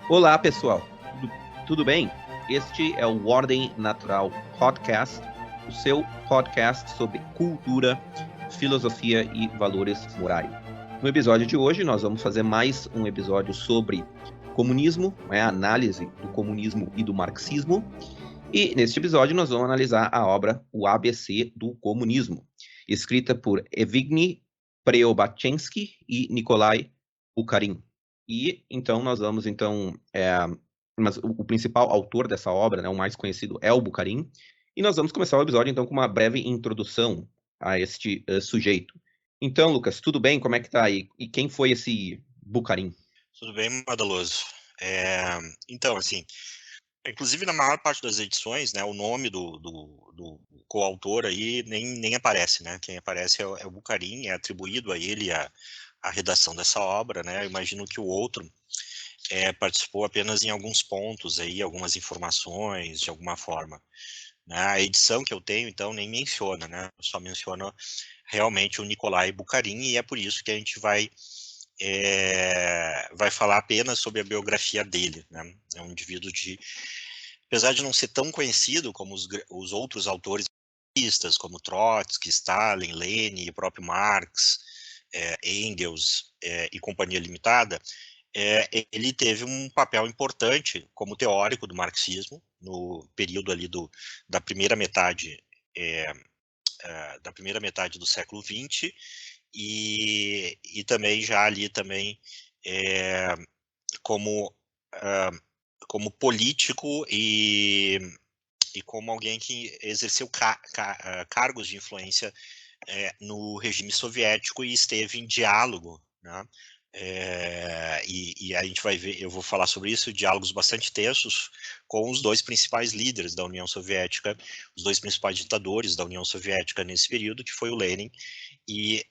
Olá, pessoal. Tudo bem? Este é o Ordem Natural Podcast, o seu podcast sobre cultura, filosofia e valores morais. No episódio de hoje, nós vamos fazer mais um episódio sobre comunismo, a análise do comunismo e do marxismo. E neste episódio, nós vamos analisar a obra O ABC do Comunismo, escrita por Evgeny Preobrazhensky e Nikolai Bukharin. E então nós vamos mas o principal autor dessa obra, né, o mais conhecido, é o Bukharin. E nós vamos começar o episódio então com uma breve introdução a este sujeito. Então, Lucas, tudo bem? Como é que tá aí? E quem foi esse Bukharin? Tudo bem, Madaloso? Então, assim, inclusive na maior parte das edições, né, o nome do coautor aí nem aparece, né? Quem aparece é o Bukharin, é atribuído a ele a redação dessa obra, né? Eu imagino que o outro participou apenas em alguns pontos aí, algumas informações, de alguma forma. Né? A edição que eu tenho, então, nem menciona, né? Só menciona realmente o Nikolai Bukharin, e é por isso que a gente vai falar apenas sobre a biografia dele, né? É um indivíduo apesar de não ser tão conhecido como os outros autores como Trotsky, Stalin, Lenin, o próprio Marx, Engels e Companhia Limitada, ele teve um papel importante como teórico do marxismo no período ali da primeira metade do século XX e também já ali também é, como como político e como alguém que exerceu cargos de influência no regime soviético e esteve em diálogo, né? E a gente vai ver, eu vou falar sobre isso, diálogos bastante tensos com os dois principais líderes da União Soviética, os dois principais ditadores da União Soviética nesse período, que foi o Lenin e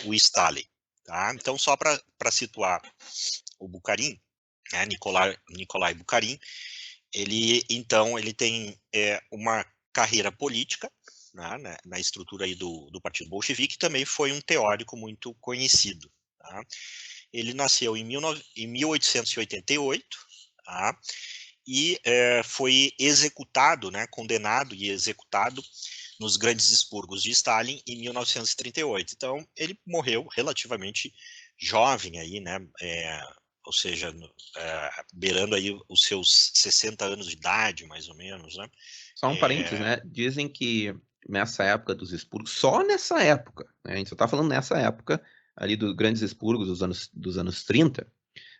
o Stalin. Tá? Então, só para situar o Bukharin, né, Nikolai Bukharin, ele tem uma carreira política, né, na estrutura aí do Partido Bolchevique, também foi um teórico muito conhecido. Tá? Ele nasceu em 1888, tá? E foi executado, né, condenado e executado nos grandes expurgos de Stalin em 1938. Então, ele morreu relativamente jovem aí, né, ou seja, beirando aí os seus 60 anos de idade, mais ou menos, né. Só um parênteses, né? Dizem que nessa época dos expurgos, só nessa época, né? A gente só tá falando nessa época, ali dos grandes expurgos dos anos 30,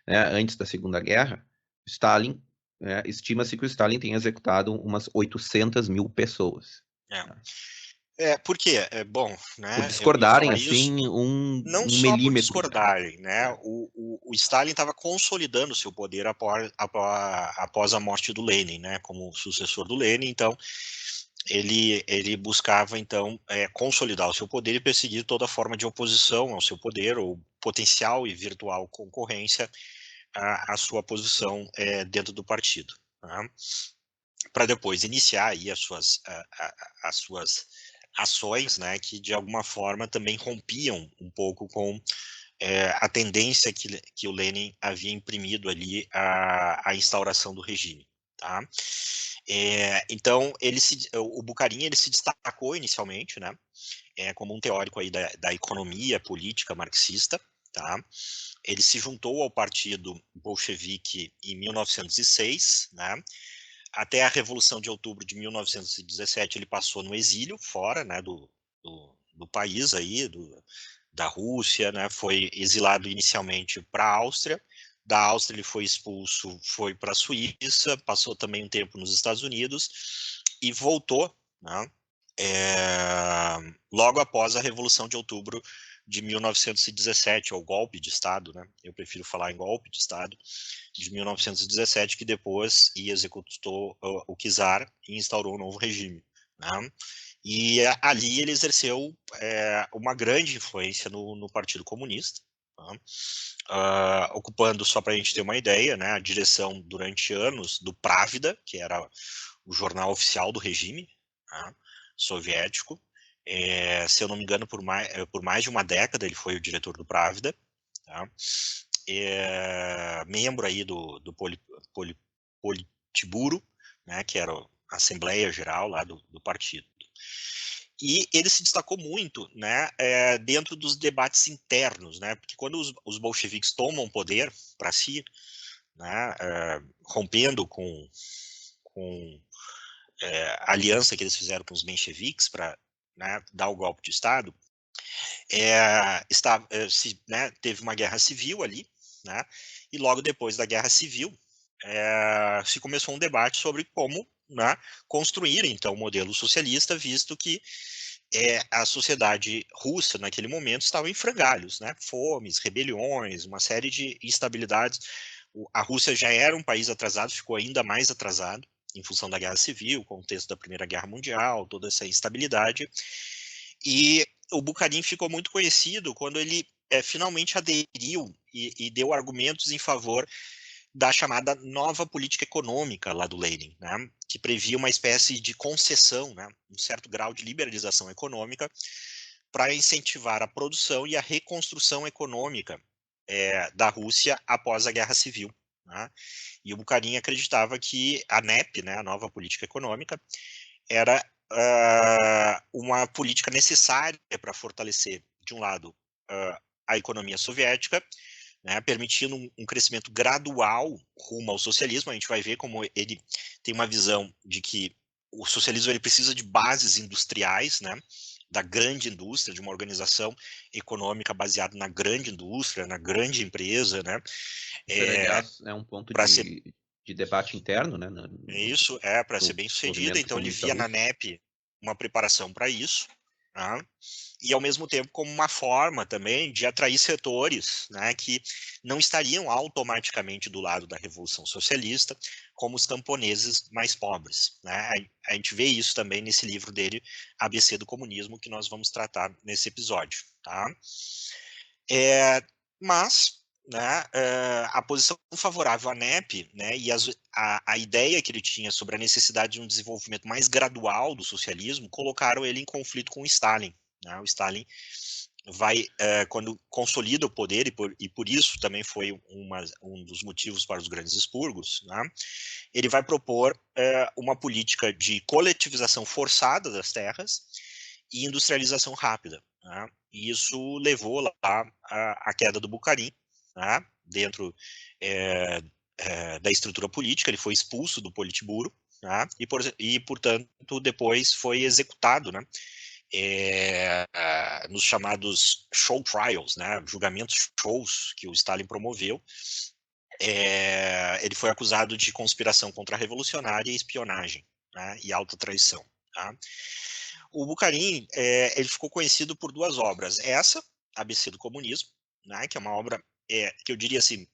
né? Antes da Segunda Guerra, Stalin, estima-se que o Stalin tenha executado umas 800 mil pessoas. É. Né? Por quê? Bom, Por né, eu ia discordarem, falar isso. assim, Não um só por milímetro, né? discordarem, né? O Stalin estava consolidando seu poder após a morte do Lenin, né? Como sucessor do Lenin, então ele buscava então consolidar o seu poder e perseguir toda forma de oposição ao seu poder ou potencial e virtual concorrência à sua posição dentro do partido, né? Para depois iniciar aí as suas ações, né, que de alguma forma também rompiam um pouco com a tendência que o Lenin havia imprimido ali à instauração do regime. Tá? Então, o Bukharin ele se destacou inicialmente, né, como um teórico aí da economia política marxista. Tá? Ele se juntou ao partido bolchevique em 1906, né, até a Revolução de Outubro de 1917 ele passou no exílio, fora, né, do país aí, da Rússia, né, foi exilado inicialmente para a Áustria, da Áustria ele foi expulso, foi para a Suíça, passou também um tempo nos Estados Unidos e voltou, né, logo após a Revolução de Outubro de 1917, ou golpe de Estado, né, eu prefiro falar em golpe de Estado, de 1917, que depois executou o czar e instaurou um novo regime. Né? E ali ele exerceu uma grande influência no Partido Comunista, né? Ocupando, só para a gente ter uma ideia, né, a direção durante anos do Pravda, que era o jornal oficial do regime, né, soviético. Se eu não me engano, por mais de uma década ele foi o diretor do Pravda. Tá? membro aí do Politburo, né, que era a Assembleia Geral lá do partido. E ele se destacou muito, né, dentro dos debates internos, né, porque quando os bolcheviques tomam poder para si, né, rompendo com a aliança que eles fizeram com os mencheviques para, né, dar o golpe de Estado, teve uma guerra civil ali, né, e logo depois da guerra civil se começou um debate sobre como, né, construir então o modelo socialista, visto que a sociedade russa naquele momento estava em frangalhos, né, fomes, rebeliões, uma série de instabilidades. A Rússia já era um país atrasado, ficou ainda mais atrasado em função da Guerra Civil, contexto da Primeira Guerra Mundial, toda essa instabilidade. E o Bukharin ficou muito conhecido quando ele finalmente aderiu e deu argumentos em favor da chamada nova política econômica lá do Lenin, né, que previa uma espécie de concessão, né, um certo grau de liberalização econômica para incentivar a produção e a reconstrução econômica da Rússia após a Guerra Civil. Né? E o Bukharin acreditava que a NEP, né, a nova política econômica, era uma política necessária para fortalecer, de um lado, a economia soviética, né, permitindo um crescimento gradual rumo ao socialismo. A gente vai ver como ele tem uma visão de que o socialismo ele precisa de bases industriais, né, da grande indústria, de uma organização econômica baseada na grande indústria, na grande empresa, né? Isso, aliás, é um ponto de debate interno, né? Isso, para ser bem sucedida. Então ele via na NEP uma preparação para isso, né? E ao mesmo tempo como uma forma também de atrair setores, né, que não estariam automaticamente do lado da Revolução Socialista, como os camponeses mais pobres. Né? A gente vê isso também nesse livro dele, ABC do Comunismo, que nós vamos tratar nesse episódio. Tá? Mas, né, a posição favorável à NEP, né, e a ideia que ele tinha sobre a necessidade de um desenvolvimento mais gradual do socialismo colocaram ele em conflito com o Stalin. Né? O Stalin vai, quando consolida o poder, e por isso também foi um dos motivos para os grandes expurgos, né? Ele vai propor uma política de coletivização forçada das terras e industrialização rápida. Né? E isso levou lá à queda do Bukharin, né? Dentro da estrutura política. Ele foi expulso do Politburo, né? E, portanto, depois foi executado, né? Nos chamados show trials, né, julgamentos shows que o Stalin promoveu. Ele foi acusado de conspiração contra a revolucionária e espionagem, né, e alta traição. Tá? O Bukharin ele ficou conhecido por duas obras. Essa, ABC do Comunismo, né, que é uma obra que eu diria assim,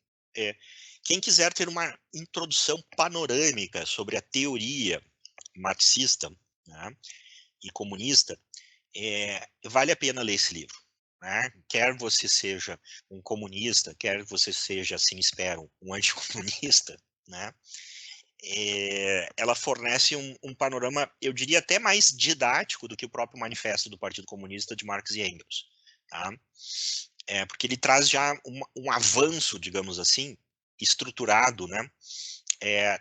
quem quiser ter uma introdução panorâmica sobre a teoria marxista, né, e comunista, vale a pena ler esse livro. Né? Quer você seja um comunista, quer você seja, assim espero, um anticomunista, né? Ela fornece um panorama, eu diria até mais didático do que o próprio manifesto do Partido Comunista de Marx e Engels. Tá? Porque ele traz já um avanço, digamos assim, estruturado, né?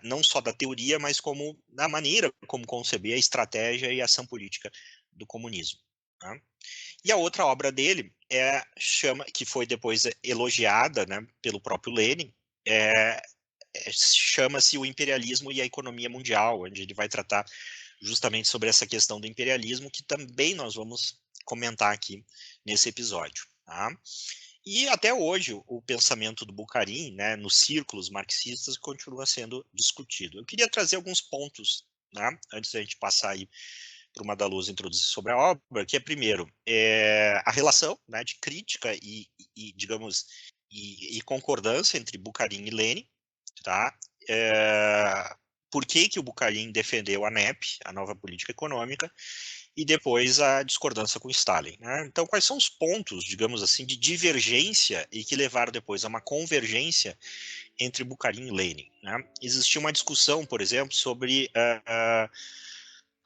Não só da teoria, mas como da maneira como conceber a estratégia e a ação política do comunismo. Tá? E a outra obra dele que foi depois elogiada, né, pelo próprio Lenin, chama-se O Imperialismo e a Economia Mundial, onde ele vai tratar justamente sobre essa questão do imperialismo, que também nós vamos comentar aqui nesse episódio. Tá? E até hoje o pensamento do Bukharin, né, nos círculos marxistas, continua sendo discutido. Eu queria trazer alguns pontos, né, antes da gente passar aí para o Madaloso introduzir sobre a obra, que é, primeiro, a relação, né, de crítica e digamos, e concordância entre Bukharin e Lenin. Tá? Por que o Bukharin defendeu a NEP, a nova política econômica, e depois a discordância com Stalin. Né? Então, quais são os pontos, digamos assim, de divergência e que levaram depois a uma convergência entre Bukharin e Lenin? Né? Existia uma discussão, por exemplo, sobre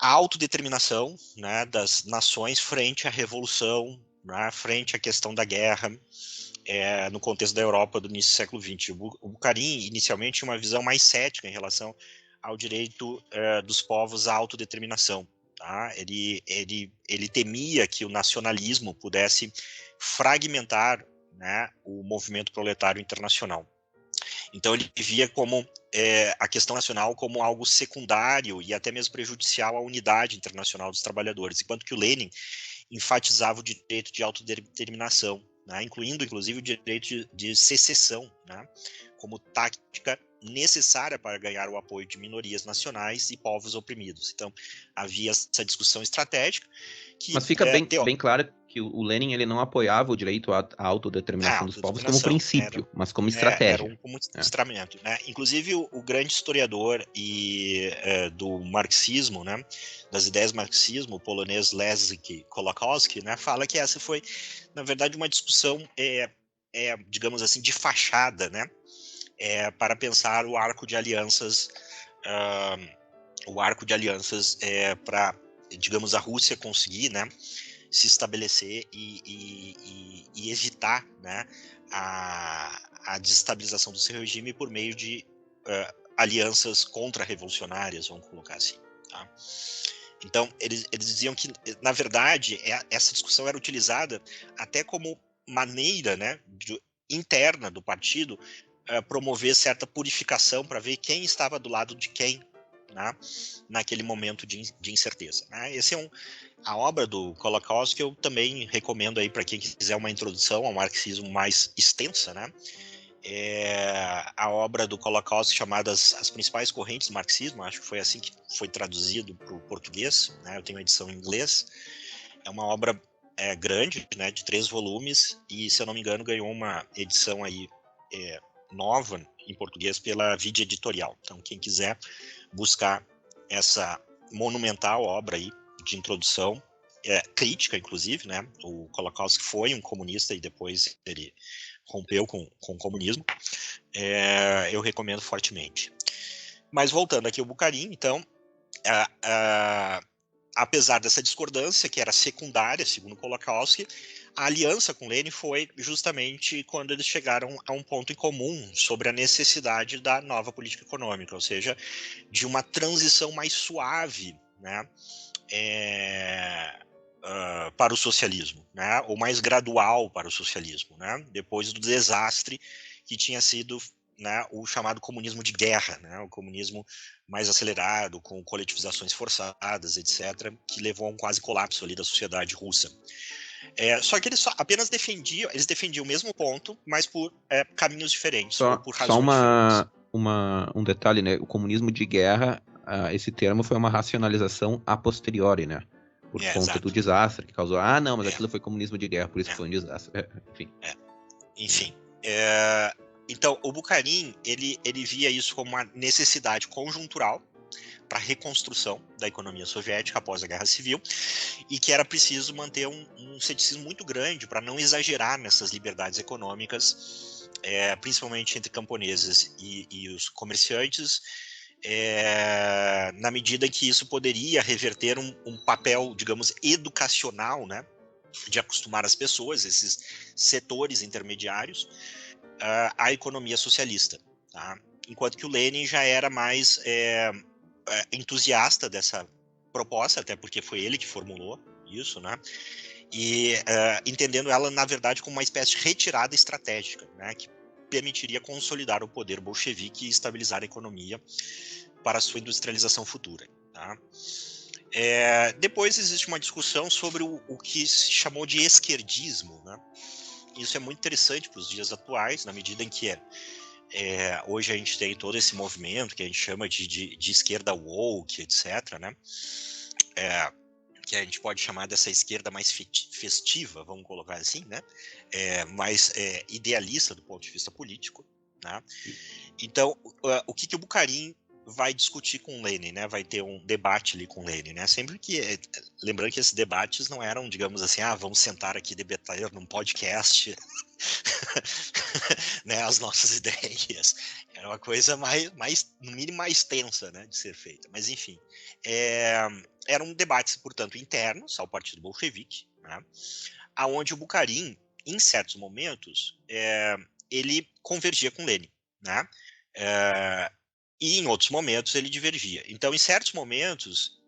a autodeterminação, né, das nações frente à revolução né, frente à questão da guerra no contexto da Europa do início do século XX. O Bukharin, inicialmente, tinha uma visão mais cética em relação ao direito dos povos à autodeterminação. Tá? Ele temia que o nacionalismo pudesse fragmentar, né, o movimento proletário internacional. Então ele via como a questão nacional como algo secundário e até mesmo prejudicial à unidade internacional dos trabalhadores, enquanto que o Lenin enfatizava o direito de autodeterminação, né, incluindo inclusive o direito de secessão, né, como tática necessária para ganhar o apoio de minorias nacionais e povos oprimidos. Então havia essa discussão estratégica que Mas fica bem claro que o Lenin ele não apoiava o direito à autodeterminação dos povos como princípio, mas como estratégia. Era um instrumento, né? Inclusive o grande historiador do marxismo, né, das ideias marxismo, o polonês Leszek Kolakowski, né, fala que essa foi, na verdade, uma discussão, digamos assim, de fachada, né, para pensar o arco de alianças, para, digamos, a Rússia conseguir, né, se estabelecer e evitar, né, a desestabilização do seu regime por meio de alianças contra-revolucionárias, vamos colocar assim. Tá? Então, eles diziam que, na verdade, essa discussão era utilizada até como maneira, né, interna do partido promover certa purificação para ver quem estava do lado de quem, né, naquele momento de incerteza. Né? Esse é a obra do Kolakowski eu também recomendo aí para quem quiser uma introdução ao marxismo mais extensa, né? A obra do Kolakowski chamada As Principais Correntes do Marxismo, acho que foi assim que foi traduzido para o português, né? Eu tenho a edição em inglês. É uma obra grande, né, de 3 volumes e, se eu não me engano, ganhou uma edição aí nova em português pela Vide Editorial. Então, quem quiser buscar essa monumental obra aí de introdução, crítica, inclusive, né? O Kolakowski foi um comunista e depois ele rompeu com o comunismo. Eu recomendo fortemente. Mas voltando aqui ao Bukharin, então, apesar dessa discordância, que era secundária, segundo Kolakowski, a aliança com Lenin foi justamente quando eles chegaram a um ponto em comum sobre a necessidade da nova política econômica, ou seja, de uma transição mais suave, né, para o socialismo, né, ou mais gradual para o socialismo, né, depois do desastre que tinha sido, né, o chamado comunismo de guerra, né, o comunismo mais acelerado, com coletivizações forçadas, etc., que levou a um quase colapso ali da sociedade russa. Só que eles apenas defendiam o mesmo ponto, mas por caminhos diferentes, ou por razões diferentes. Um detalhe, né? O comunismo de guerra, esse termo foi uma racionalização a posteriori, né? Por conta exato. do desastre que causou. Não, mas aquilo foi comunismo de guerra, por isso que foi um desastre. Enfim. Então, o Bukharin, ele via isso como uma necessidade conjuntural para a reconstrução da economia soviética após a Guerra Civil, e que era preciso manter um ceticismo muito grande para não exagerar nessas liberdades econômicas, principalmente entre camponeses e os comerciantes, na medida em que isso poderia reverter um papel, digamos, educacional, né, de acostumar as pessoas, esses setores intermediários, à economia socialista. Tá? Enquanto que o Lenin já era mais entusiasta dessa proposta, até porque foi ele que formulou isso, né? E entendendo ela, na verdade, como uma espécie de retirada estratégica, né? Que permitiria consolidar o poder bolchevique e estabilizar a economia para a sua industrialização futura. Tá? Depois existe uma discussão sobre o que se chamou de esquerdismo, né? Isso é muito interessante para os dias atuais, na medida em que hoje a gente tem todo esse movimento que a gente chama de esquerda woke, etc., né? Que a gente pode chamar dessa esquerda mais festiva, vamos colocar assim, né? Mais idealista do ponto de vista político, né? Então, o que o Bukharin vai discutir com Lenin, né? Vai ter um debate ali com Lenin, né? Sempre que, lembrando que esses debates não eram, digamos assim, vamos sentar aqui e debater num podcast, né, as nossas ideias. Era uma coisa no mínimo, mais tensa, né, de ser feita. Mas, enfim, é, eram debates, portanto, internos ao Partido Bolchevique, né, aonde o Bukharin, em certos momentos, ele convergia com Lenin, né, e em outros momentos ele divergia. Então, em certos momentos,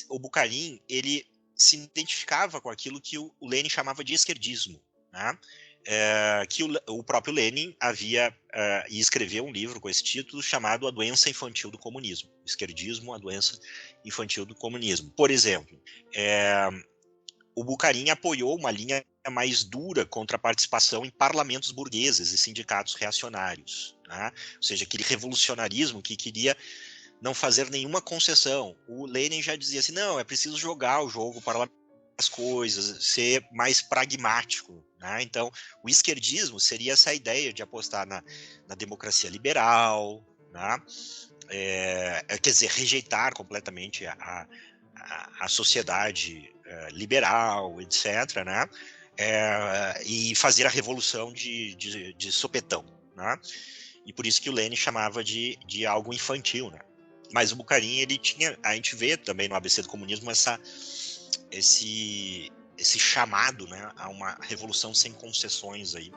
o Bukharin ele se identificava com aquilo que o Lenin chamava de esquerdismo, né? Que o próprio Lenin havia e escreveu um livro com esse título chamado A Doença Infantil do Comunismo. Esquerdismo, a doença infantil do comunismo. Por exemplo, o Bukharin apoiou uma linha mais dura contra a participação em parlamentos burgueses e sindicatos reacionários, né? Ou seja, aquele revolucionarismo que queria não fazer nenhuma concessão. O Lenin já dizia assim, não, é preciso jogar o jogo para as coisas, ser mais pragmático, né? Então, o esquerdismo seria essa ideia de apostar na democracia liberal, né? Quer dizer, rejeitar completamente a sociedade liberal, etc., né? E fazer a revolução de sopetão, né? E por isso que o Lenin chamava de algo infantil, né? Mas o Bukharin, ele tinha, a gente vê também no ABC do Comunismo esse chamado, né, a uma revolução sem concessões aí,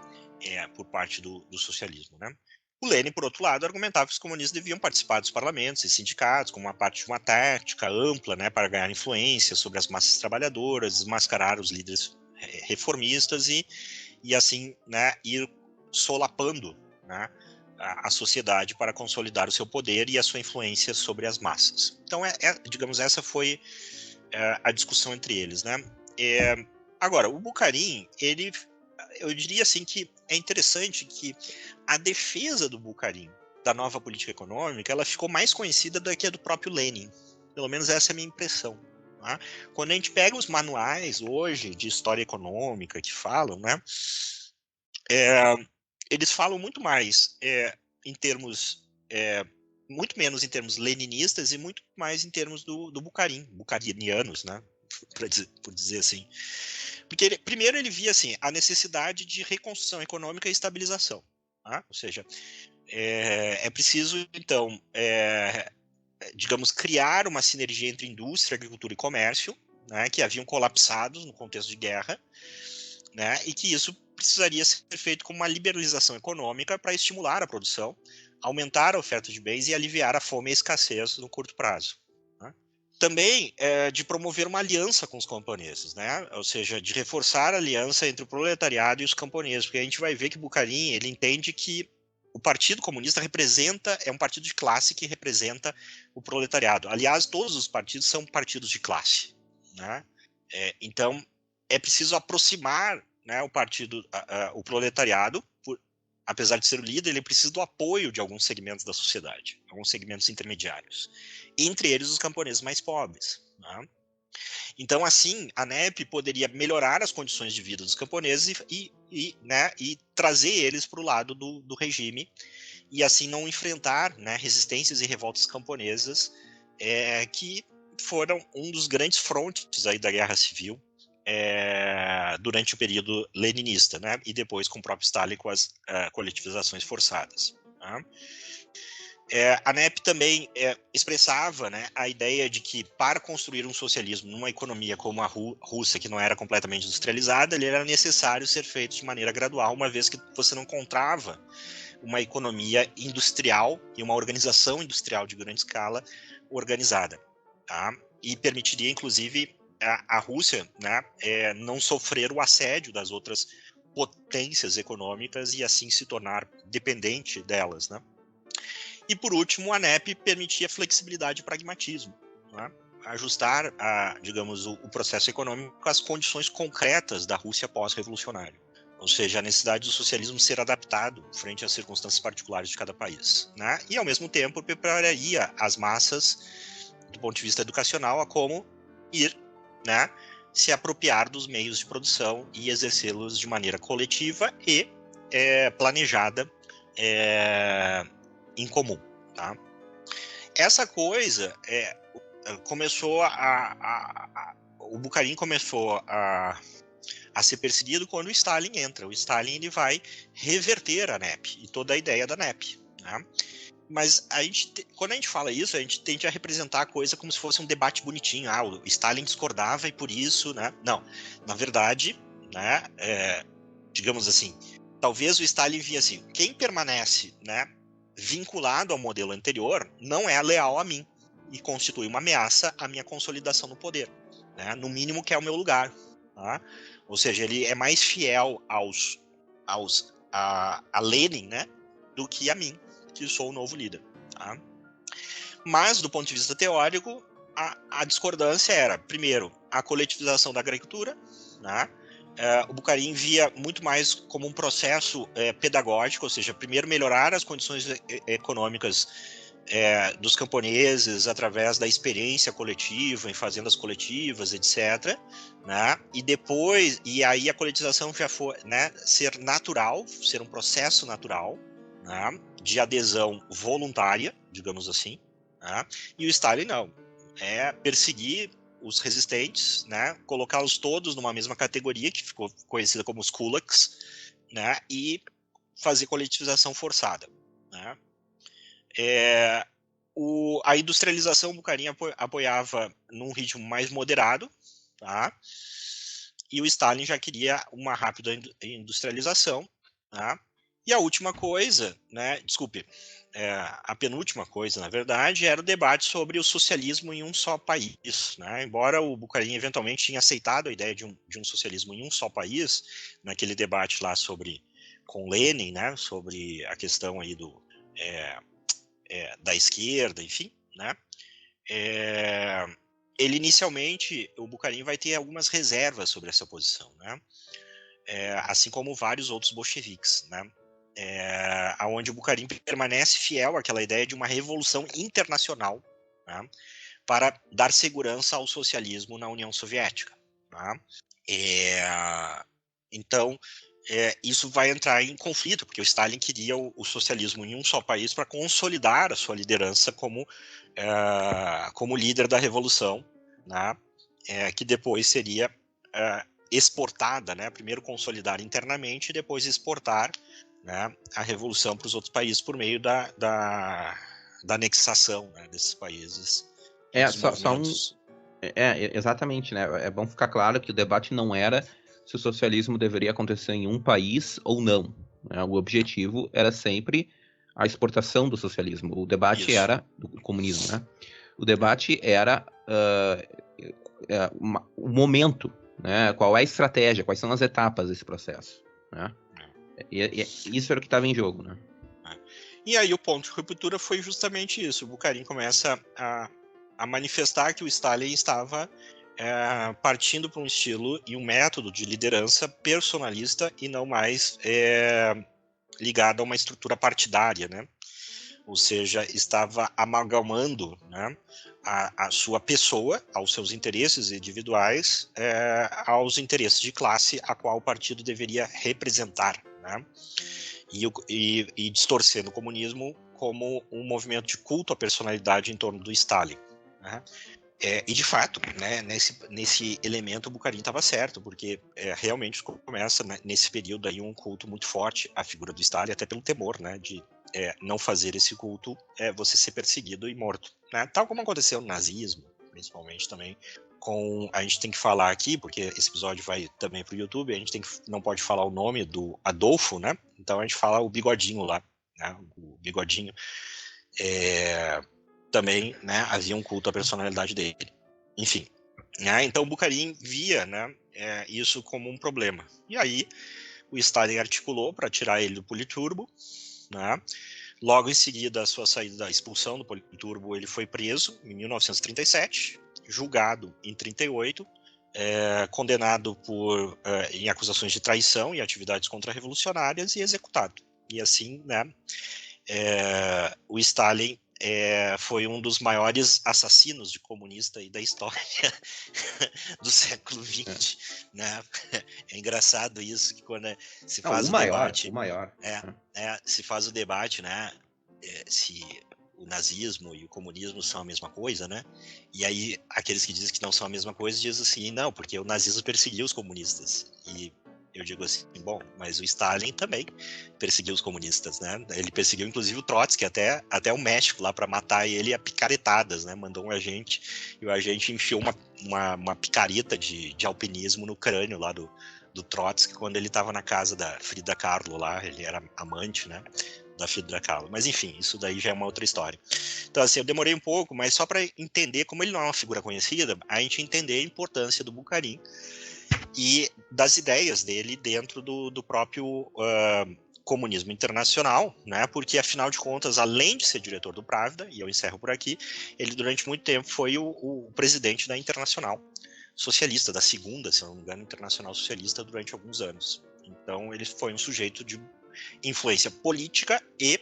por parte do socialismo, né? O Lenin, por outro lado, argumentava que os comunistas deviam participar dos parlamentos e sindicatos como uma parte de uma tática ampla, né, para ganhar influência sobre as massas trabalhadoras, desmascarar os líderes reformistas e assim, né, ir solapando, né, a sociedade para consolidar o seu poder e a sua influência sobre as massas. Então, digamos, essa foi a discussão entre eles, né? Agora, o Bukharin, eu diria assim que é interessante que a defesa do Bukharin da nova política econômica, ela ficou mais conhecida do que a do próprio Lenin. Pelo menos essa é a minha impressão. Tá? Quando a gente pega os manuais hoje de história econômica que falam, né, eles falam muito mais em termos, muito menos em termos leninistas e muito mais em termos do Bukharin, bukharinianos, né, por dizer assim. Porque primeiro ele via assim, a necessidade de reconstrução econômica e estabilização. Tá? Ou seja, é preciso, então, digamos, criar uma sinergia entre indústria, agricultura e comércio, né, que haviam colapsado no contexto de guerra, né, e que isso precisaria ser feito com uma liberalização econômica para estimular a produção, aumentar a oferta de bens e aliviar a fome e a escassez no curto prazo. Né? Também de promover uma aliança com os camponeses, né? Ou seja, de reforçar a aliança entre o proletariado e os camponeses, porque a gente vai ver que Bukharin ele entende que o Partido Comunista é um partido de classe que representa o proletariado. Aliás, todos os partidos são partidos de classe, né? Então, é preciso aproximar, né, o proletariado, apesar de ser o líder, ele precisa do apoio de alguns segmentos da sociedade, alguns segmentos intermediários, entre eles os camponeses mais pobres. Né? Então, assim, a NEP poderia melhorar as condições de vida dos camponeses e trazer eles para o lado do regime e assim não enfrentar, né, resistências e revoltas camponesas que foram um dos grandes frontes aí da Guerra Civil durante o período leninista, né, e depois com o próprio Stalin com as coletivizações forçadas. Né? A NEP também expressava, né, a ideia de que para construir um socialismo numa economia como a Rússia, que não era completamente industrializada, ele era necessário ser feito de maneira gradual, uma vez que você não encontrava uma economia industrial e uma organização industrial de grande escala organizada. Tá? E permitiria, inclusive, a Rússia, né, não sofrer o assédio das outras potências econômicas e assim se tornar dependente delas, né? E, por último, a NEP permitia flexibilidade e pragmatismo, né? Ajustar, digamos, o processo econômico às condições concretas da Rússia pós-revolucionária. Ou seja, a necessidade do socialismo ser adaptado frente às circunstâncias particulares de cada país. Né? E, ao mesmo tempo, prepararia as massas, do ponto de vista educacional, a como ir, né, se apropriar dos meios de produção e exercê-los de maneira coletiva e planejada em comum. Tá? Essa coisa começou o Bukharin começou a a ser perseguido quando o Stalin entra. O Stalin ele vai reverter a NEP e toda a ideia da NEP, né? Mas quando a gente fala isso, a gente tende a representar a coisa como se fosse um debate bonitinho. O Stalin discordava e por isso, né? Não, na verdade, né? Digamos assim, talvez o Stalin via assim: quem permanece, né, vinculado ao modelo anterior não é leal a mim e constitui uma ameaça à minha consolidação no poder, né? No mínimo que é o meu lugar, tá? Ou seja, ele é mais fiel a Lenin, né, do que a mim, que sou o novo líder, tá? Mas, do ponto de vista teórico, a discordância era, primeiro, a coletivização da agricultura, né? O Bukharin via muito mais como um processo pedagógico, ou seja, primeiro melhorar as condições econômicas dos camponeses através da experiência coletiva, em fazendas coletivas, etc., né? E aí a coletização já foi, né, ser natural, ser um processo natural, né, de adesão voluntária, digamos assim, né? E o Stalin não, perseguir os resistentes, né, colocá-los todos numa mesma categoria, que ficou conhecida como os kulaks, né, e fazer coletivização forçada, né? A industrialização o Bukharin apoiava num ritmo mais moderado, tá? E o Stalin já queria uma rápida industrialização, tá? E a última coisa, né? Desculpe, a penúltima coisa, na verdade, era o debate sobre o socialismo em um só país, né? Embora o Bukharin eventualmente tinha aceitado a ideia de um socialismo em um só país, naquele debate lá com Lenin, né? Sobre a questão aí da esquerda, enfim, né? Ele inicialmente, o Bukharin vai ter algumas reservas sobre essa posição, né? Assim como vários outros bolcheviques, né? Onde o Bukharin permanece fiel àquela ideia de uma revolução internacional, né, para dar segurança ao socialismo na União Soviética, né? Então, isso vai entrar em conflito, porque o Stalin queria o socialismo em um só país para consolidar a sua liderança como líder da revolução, né, que depois seria exportada, né, primeiro consolidar internamente e depois exportar, né, a revolução para os outros países por meio da anexação, né, desses países e dos movimentos. Exatamente, né? É bom ficar claro que o debate não era se o socialismo deveria acontecer em um país ou não, né? O objetivo era sempre a exportação do socialismo. O debate era do comunismo, né? O debate era o momento, né? Qual é a estratégia, quais são as etapas desse processo, né? E isso era o que estava em jogo, né? E aí o ponto de ruptura foi justamente isso. O Bukharin começa a manifestar que o Stalin estava partindo para um estilo e um método de liderança personalista e não mais ligado a uma estrutura partidária, né? Ou seja, estava amalgamando, né, a sua pessoa, aos seus interesses individuais, aos interesses de classe a qual o partido deveria representar, né? E distorcendo o comunismo como um movimento de culto à personalidade em torno do Stalin, né? E de fato, né, nesse elemento o Bukharin estava certo, porque realmente começa, né, nesse período aí um culto muito forte à figura do Stalin, até pelo temor, né, de não fazer esse culto, você ser perseguido e morto, né? Tal como aconteceu no nazismo, principalmente também. A gente tem que falar aqui, porque esse episódio vai também para o YouTube, não pode falar o nome do Adolfo, né? Então a gente fala o Bigodinho lá, né? O Bigodinho também, né, havia um culto à personalidade dele. Enfim, né, então o Bukharin via, né, isso como um problema. E aí o Stalin articulou para tirar ele do Politburgo, né? Logo em seguida, a sua saída da expulsão do Politburgo, ele foi preso em 1937, julgado em 1938, condenado em acusações de traição e atividades contra-revolucionárias e executado. E assim, né, o Stalin foi um dos maiores assassinos de comunista da história do século XX, né? É engraçado isso, que quando se faz o maior. se faz o debate, né? Se o nazismo e o comunismo são a mesma coisa, né? E aí aqueles que dizem que não são a mesma coisa dizem assim, não, porque o nazismo perseguia os comunistas. E eu digo assim, bom, mas o Stalin também perseguiu os comunistas, né? Ele perseguiu inclusive o Trotsky até o México lá para matar ele a picaretadas, né? Mandou um agente e o agente enfiou uma picareta de alpinismo no crânio lá do Trotsky quando ele estava na casa da Frida Kahlo lá, ele era amante, né? Da Frida Kahlo. Mas enfim, isso daí já é uma outra história. Então assim, eu demorei um pouco, mas só para entender, como ele não é uma figura conhecida, a gente entender a importância do Bukharin e das ideias dele dentro do próprio comunismo internacional, né? Porque afinal de contas, além de ser diretor do Pravda, e eu encerro por aqui, ele durante muito tempo foi o presidente da Internacional Socialista, da segunda, se não me engano, Internacional Socialista durante alguns anos. Então ele foi um sujeito de influência política e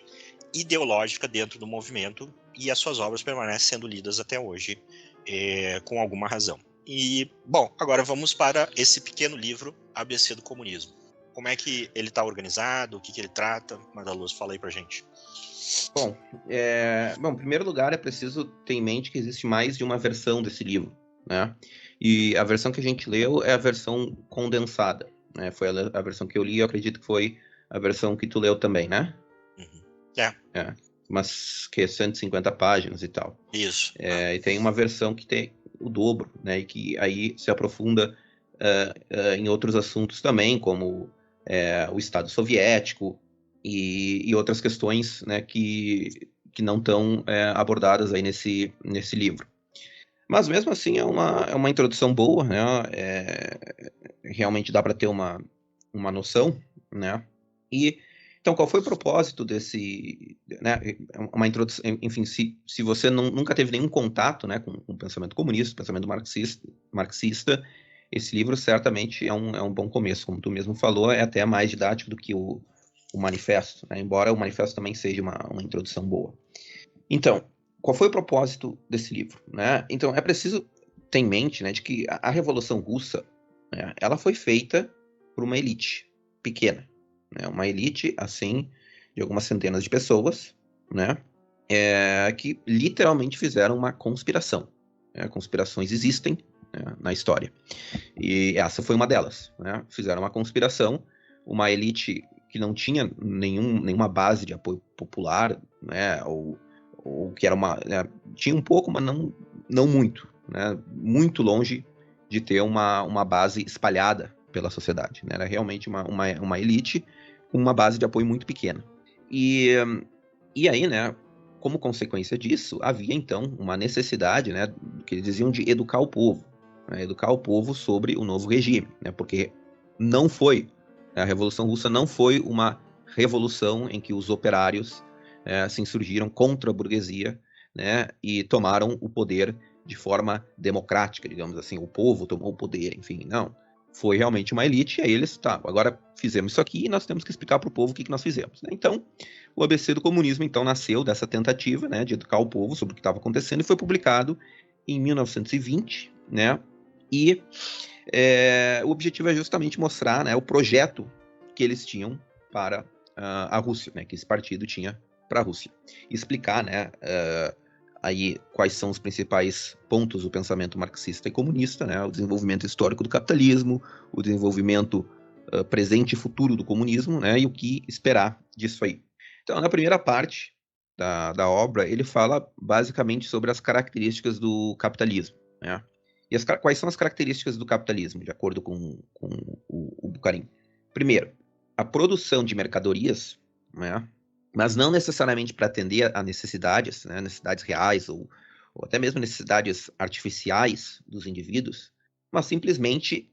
ideológica dentro do movimento, e as suas obras permanecem sendo lidas até hoje com alguma razão. E, bom, agora vamos para esse pequeno livro, ABC do Comunismo. Como é que ele está organizado, o que ele trata? Madaluz, fala aí pra gente. Bom, em primeiro lugar é preciso ter em mente que existe mais de uma versão desse livro, né? E a versão que a gente leu é a versão condensada, né? Foi a versão que eu li, eu acredito que foi a versão que tu leu também, né? Uhum. Mas que é 150 páginas e tal. Isso. E tem uma versão que tem o dobro, né? E que aí se aprofunda em outros assuntos também, como o Estado Soviético e outras questões, né, que não estão abordadas aí nesse livro. Mas mesmo assim é uma introdução boa, né? Realmente dá para ter uma noção, né? E então, qual foi o propósito desse, né, uma introdução, enfim, se você nunca teve nenhum contato, né, com o pensamento comunista, o pensamento marxista, esse livro certamente é um bom começo, como tu mesmo falou, é até mais didático do que o manifesto, né, embora o manifesto também seja uma introdução boa. Então, qual foi o propósito desse livro, né? Então, é preciso ter em mente, né, de que a Revolução Russa, né, ela foi feita por uma elite pequena, né, uma elite, assim, de algumas centenas de pessoas, né, que literalmente fizeram uma conspiração. Conspirações existem, né, na história, e essa foi uma delas, né? Fizeram uma conspiração, uma elite que não tinha nenhuma base de apoio popular, né, ou que era tinha um pouco, mas não muito, né, muito longe de ter uma base espalhada pela sociedade, né? Era realmente uma elite com uma base de apoio muito pequena. E aí, né, como consequência disso, havia então uma necessidade, né, que eles diziam de educar o povo, né, educar o povo sobre o novo regime, né, porque a Revolução Russa não foi uma revolução em que os operários se insurgiram contra a burguesia, né, e tomaram o poder de forma democrática, digamos assim, o povo tomou o poder, enfim, não. Foi realmente uma elite, e aí eles, agora fizemos isso aqui e nós temos que explicar para o povo o que nós fizemos, né? Então, o ABC do Comunismo, então, nasceu dessa tentativa, né, de educar o povo sobre o que estava acontecendo, e foi publicado em 1920, né, e o objetivo é justamente mostrar, né, o projeto que eles tinham para a Rússia, né, que esse partido tinha para a Rússia. Explicar, né, aí quais são os principais pontos do pensamento marxista e comunista, né, o desenvolvimento histórico do capitalismo, o desenvolvimento presente e futuro do comunismo, né, e o que esperar disso aí. Então, na primeira parte da obra, ele fala basicamente sobre as características do capitalismo, né? E quais são as características do capitalismo, de acordo com o Bukharin? Primeiro, a produção de mercadorias, né, mas não necessariamente para atender a necessidades, né, necessidades reais ou até mesmo necessidades artificiais dos indivíduos, mas simplesmente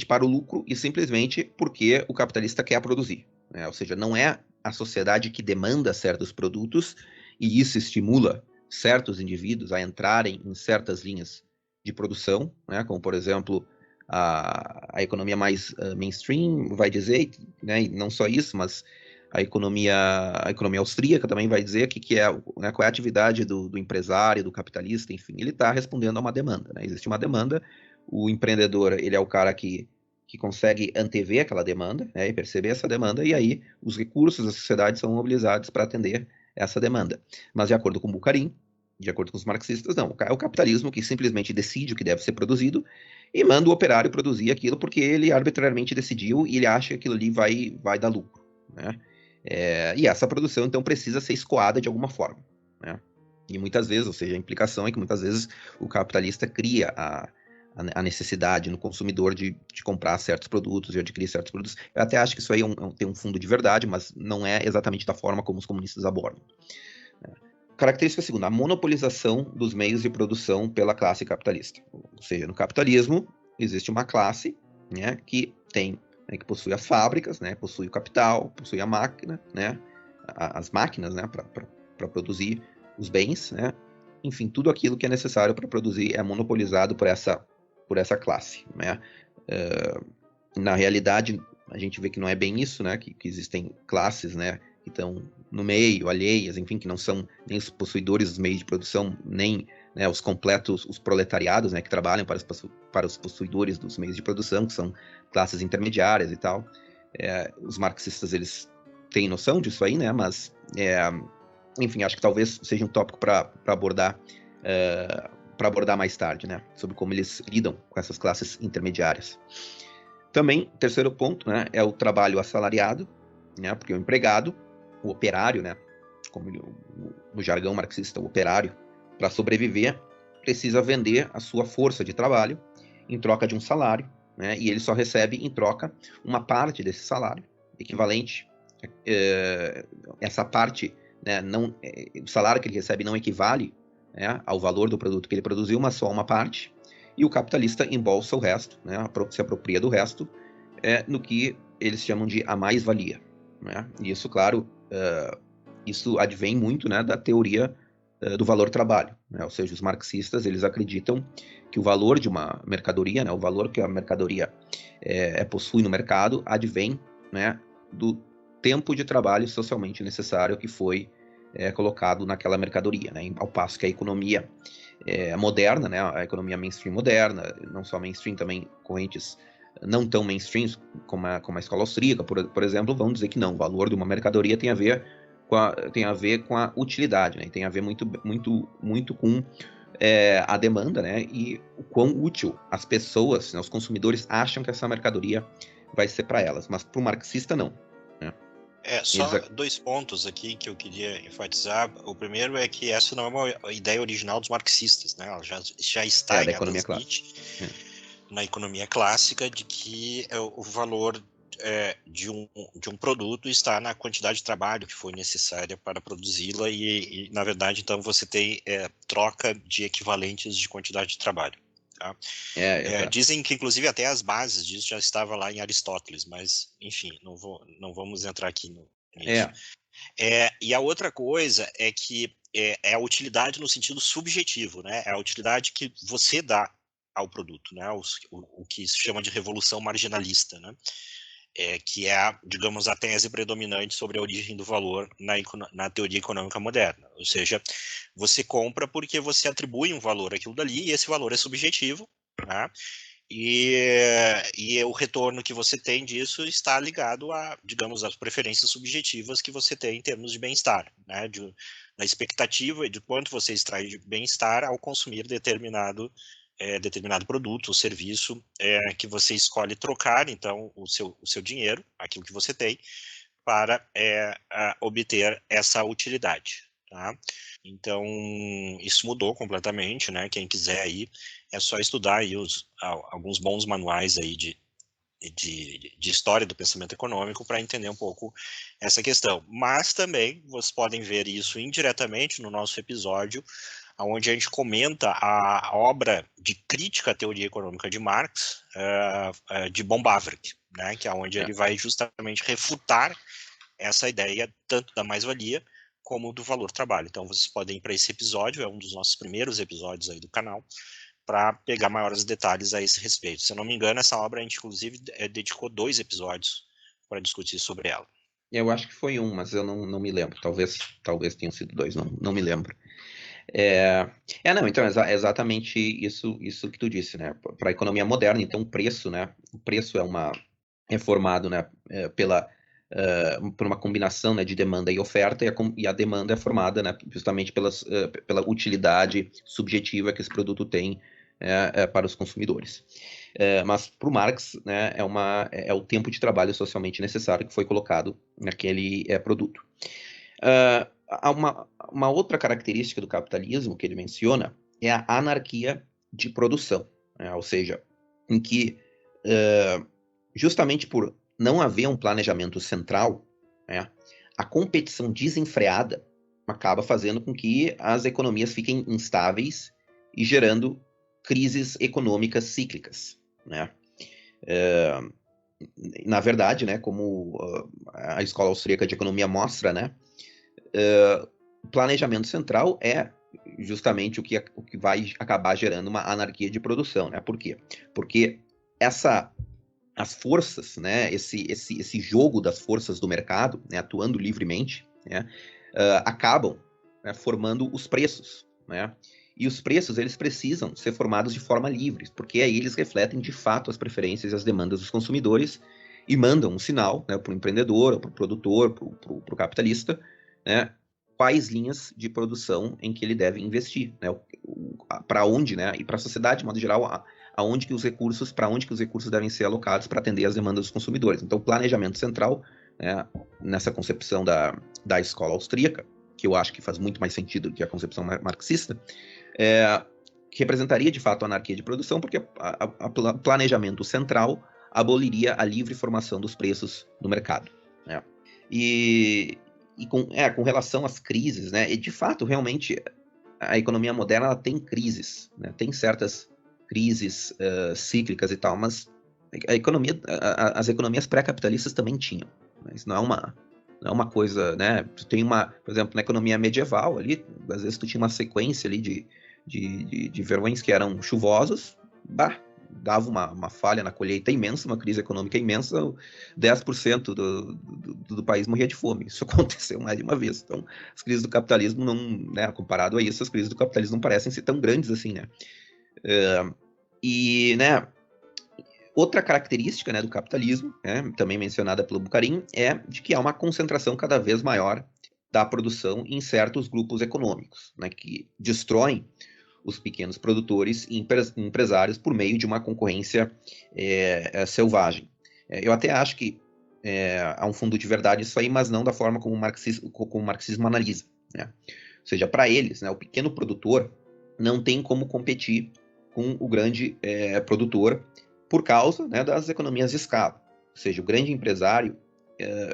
para o lucro e simplesmente porque o capitalista quer produzir, né? Ou seja, não é a sociedade que demanda certos produtos e isso estimula certos indivíduos a entrarem em certas linhas de produção, né, como, por exemplo, a economia mais mainstream vai dizer, né, e não só isso, mas a economia austríaca também vai dizer né, qual é a atividade do empresário, do capitalista, enfim, ele está respondendo a uma demanda, né? Existe uma demanda, o empreendedor, ele é o cara que consegue antever aquela demanda, né, e perceber essa demanda, e aí os recursos da sociedade são mobilizados para atender essa demanda. Mas de acordo com Bukharin, de acordo com os marxistas, não. É o capitalismo que simplesmente decide o que deve ser produzido e manda o operário produzir aquilo porque ele arbitrariamente decidiu e ele acha que aquilo ali vai dar lucro, né? E essa produção, então, precisa ser escoada de alguma forma, né? E muitas vezes, ou seja, a implicação é que muitas vezes o capitalista cria a necessidade no consumidor de comprar certos produtos, de adquirir certos produtos. Eu até acho que isso aí tem um fundo de verdade, mas não é exatamente da forma como os comunistas abordam. Característica segunda, a monopolização dos meios de produção pela classe capitalista. Ou seja, no capitalismo existe uma classe, né, que possui as fábricas, né, possui o capital, possui a máquina, né, as máquinas, né, para produzir os bens, né, enfim, tudo aquilo que é necessário para produzir é monopolizado por essa classe, né. Na realidade, a gente vê que não é bem isso, né, que existem classes, né, que estão no meio, alheias, enfim, que não são nem os possuidores dos meios de produção, nem, né, os completos, os proletariados, né, que trabalham para os possuidores dos meios de produção, que são classes intermediárias e tal. Os marxistas, eles têm noção disso aí, né, mas, enfim, acho que talvez seja um tópico para abordar mais tarde, né, sobre como eles lidam com essas classes intermediárias. Também, terceiro ponto, né, é o trabalho assalariado, né, porque o empregado, o operário, né, como no jargão marxista, o operário, para sobreviver, precisa vender a sua força de trabalho em troca de um salário, né, e ele só recebe em troca uma parte desse salário, equivalente, essa parte, né, o salário que ele recebe não equivale, né, ao valor do produto que ele produziu, mas só uma parte, e o capitalista embolsa o resto, né, se apropria do resto, no que eles chamam de a mais-valia, né? E isso, claro, isso advém muito, né, da teoria do valor-trabalho, né? Ou seja, os marxistas, eles acreditam que o valor de uma mercadoria, né, o valor que a mercadoria possui no mercado, advém, né, do tempo de trabalho socialmente necessário que foi colocado naquela mercadoria, né? Ao passo que a economia moderna, né, a economia mainstream moderna, não só mainstream, também correntes não tão mainstream como a escola austríaca, por exemplo, vão dizer que não, o valor de uma mercadoria tem a ver com a utilidade, né? Tem a ver muito com a demanda, né? E o quão útil as pessoas, né, os consumidores acham que essa mercadoria vai ser para elas, mas para o marxista não, né? Só 2 pontos aqui que eu queria enfatizar. O primeiro é que essa não é uma ideia original dos marxistas, né? Ela já está em Adam Smith, na economia clássica, de que o valor de um produto está na quantidade de trabalho que foi necessária para produzi-la e, na verdade, então você tem troca de equivalentes de quantidade de trabalho. Tá? Dizem que, inclusive, até as bases disso já estavam lá em Aristóteles, mas, enfim, não vamos entrar aqui nisso. E a outra coisa é que é a utilidade no sentido subjetivo, né? É a utilidade que você dá ao produto, né? O que se chama de revolução marginalista, né? Que é, digamos, a tese predominante sobre a origem do valor na teoria econômica moderna. Ou seja, você compra porque você atribui um valor àquilo dali e esse valor é subjetivo, né? E o retorno que você tem disso está ligado a, digamos, às preferências subjetivas que você tem em termos de bem-estar, né? Da expectativa de quanto você extrai de bem-estar ao consumir determinado produto ou serviço que você escolhe trocar, então, o seu dinheiro, aquilo que você tem, para obter essa utilidade. Tá? Então, isso mudou completamente, né? Quem quiser aí, é só estudar aí alguns bons manuais aí de história do pensamento econômico para entender um pouco essa questão. Mas também vocês podem ver isso indiretamente no nosso episódio, onde a gente comenta a obra de crítica à teoria econômica de Marx, de Bombavrik, né? Que é onde ele vai justamente refutar essa ideia tanto da mais-valia como do valor-trabalho. Então, vocês podem ir para esse episódio, é um dos nossos primeiros episódios aí do canal, para pegar maiores detalhes a esse respeito. Se eu não me engano, essa obra a gente, inclusive, dedicou 2 episódios para discutir sobre ela. Eu acho que foi 1, mas eu não me lembro. Talvez tenham sido 2, não me lembro. Não, então, é exatamente isso que tu disse, né? Para a economia moderna, então, o preço, né? O preço é formado, né, por uma combinação, né, de demanda e oferta, e a demanda é formada, né, justamente pela utilidade subjetiva que esse produto tem para os consumidores. Mas para o Marx, né, é o tempo de trabalho socialmente necessário que foi colocado naquele produto. Há uma outra característica do capitalismo que ele menciona é a anarquia de produção, né, ou seja, em que justamente por não haver um planejamento central, né, a competição desenfreada acaba fazendo com que as economias fiquem instáveis e gerando crises econômicas cíclicas, né? Na verdade, né, como a Escola Austríaca de Economia mostra, né, o planejamento central é justamente o que vai acabar gerando uma anarquia de produção, né? Por quê? Porque as forças, né, esse jogo das forças do mercado, né, atuando livremente, né, acabam, né, formando os preços, né? E os preços, eles precisam ser formados de forma livre, porque aí eles refletem de fato as preferências e as demandas dos consumidores e mandam um sinal, né, para o empreendedor, para o produtor, para o capitalista, né, quais linhas de produção em que ele deve investir, né, para onde, né, e para a sociedade, de modo geral, para onde que os recursos devem ser alocados para atender às demandas dos consumidores. Então, o planejamento central, né, nessa concepção da escola austríaca, que eu acho que faz muito mais sentido do que a concepção marxista, que representaria de fato a anarquia de produção, porque o planejamento central aboliria a livre formação dos preços no mercado, né? E com relação às crises, né, e de fato, realmente, a economia moderna ela tem crises, né, tem certas crises cíclicas e tal, mas as economias pré-capitalistas também tinham, né? Isso não é uma coisa, né? Tu tem por exemplo, na economia medieval ali, às vezes tu tinha uma sequência ali de verões que eram chuvosos, dava uma falha na colheita imensa, uma crise econômica imensa, 10% do país morria de fome. Isso aconteceu mais de uma vez. Então, as crises do capitalismo não, né, comparado a isso, as crises do capitalismo não parecem ser tão grandes assim, né? Né, outra característica, né, do capitalismo, né, também mencionada pelo Bucarin, é de que há uma concentração cada vez maior da produção em certos grupos econômicos, né, que destroem os pequenos produtores e empresários por meio de uma concorrência selvagem. Eu até acho que há um fundo de verdade isso aí, mas não da forma como o marxismo analisa, né? Ou seja, para eles, né, o pequeno produtor não tem como competir com o grande produtor por causa, né, das economias de escala. Ou seja, o grande empresário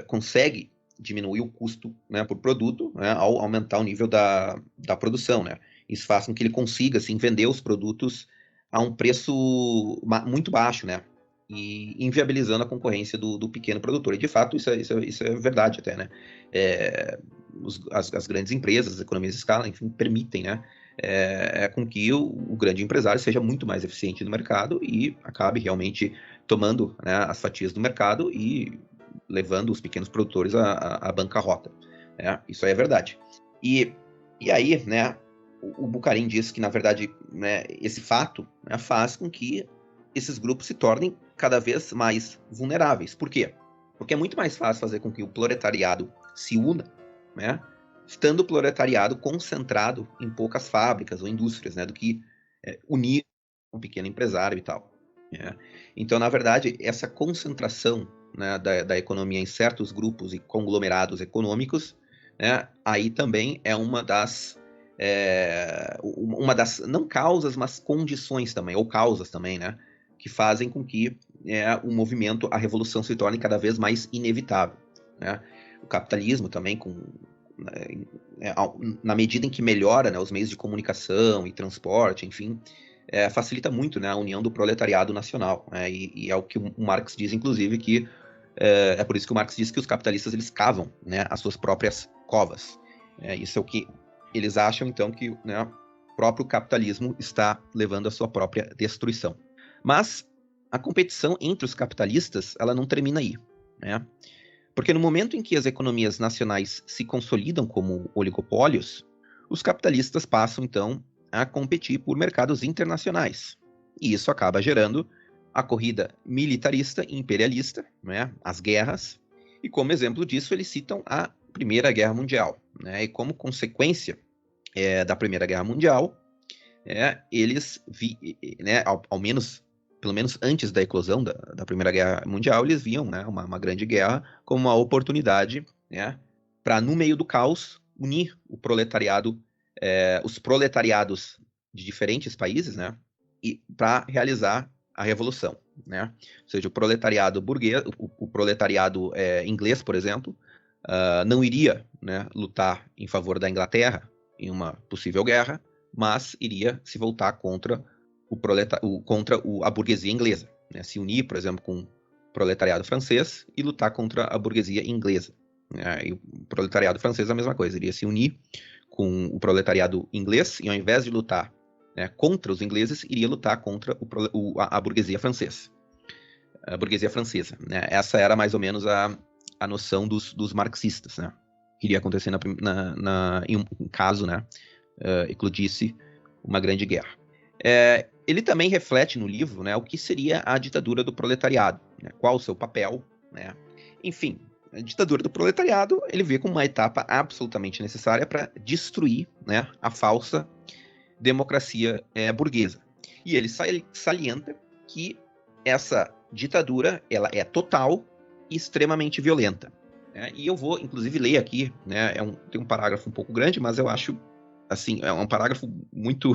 consegue diminuir o custo, né, por produto, né, ao aumentar o nível da produção, né? Isso faz com que ele consiga, assim, vender os produtos a um preço muito baixo, né? E inviabilizando a concorrência do pequeno produtor. E, de fato, isso é verdade até, né? As grandes empresas, as economias de escala, enfim, permitem, né, com que o grande empresário seja muito mais eficiente no mercado e acabe realmente tomando, né, as fatias do mercado e levando os pequenos produtores à bancarrota, né? Isso aí é verdade. E aí, né, o Bucarin diz que, na verdade, né, esse fato, né, faz com que esses grupos se tornem cada vez mais vulneráveis. Por quê? Porque é muito mais fácil fazer com que o proletariado se una, né, estando o proletariado concentrado em poucas fábricas ou indústrias, né, do que unir um pequeno empresário e tal, né? Então, na verdade, essa concentração, né, da economia em certos grupos e conglomerados econômicos, né, aí também é uma das não causas, mas condições também, ou causas também, né, que fazem com que o movimento, a revolução se torne cada vez mais inevitável, né? O capitalismo também, na medida em que melhora, né, os meios de comunicação e transporte, enfim, facilita muito, né, a união do proletariado nacional, né? E é o que o Marx diz, inclusive, que é por isso que o Marx diz que os capitalistas eles cavam, né, as suas próprias covas. Isso é o que eles acham, então, que, né, o próprio capitalismo está levando à sua própria destruição. Mas a competição entre os capitalistas, ela não termina aí, né? Porque no momento em que as economias nacionais se consolidam como oligopólios, os capitalistas passam, então, a competir por mercados internacionais. E isso acaba gerando a corrida militarista e imperialista, né, as guerras, E como exemplo disso, eles citam a Primeira Guerra Mundial, né? E como consequência da Primeira Guerra Mundial, eles, né, pelo menos antes da eclosão da Primeira Guerra Mundial, eles viam, né, uma grande guerra como uma oportunidade, né, para, no meio do caos, unir o proletariado, os proletariados de diferentes países, né, e para realizar a revolução, né? Ou seja, o proletariado burguês, o proletariado inglês, por exemplo, não iria, né, lutar em favor da Inglaterra em uma possível guerra, mas iria se voltar contra a burguesia inglesa, né? Se unir, por exemplo, com o proletariado francês e lutar contra a burguesia inglesa, né? E o proletariado francês é a mesma coisa, iria se unir com o proletariado inglês e, ao invés de lutar, né, contra os ingleses, iria lutar contra a burguesia francesa. A burguesia francesa, né? Essa era mais ou menos a noção dos marxistas, né? Que iria acontecer em um caso, né, eclodisse uma grande guerra. Ele também reflete no livro, né, o que seria a ditadura do proletariado, né, qual o seu papel, né? Enfim, a ditadura do proletariado ele vê como uma etapa absolutamente necessária para destruir, né, a falsa democracia burguesa. E ele salienta que essa ditadura ela é total e extremamente violenta. Né? E eu vou, inclusive, ler aqui, né, tem um parágrafo um pouco grande, mas eu acho, assim, é um parágrafo muito,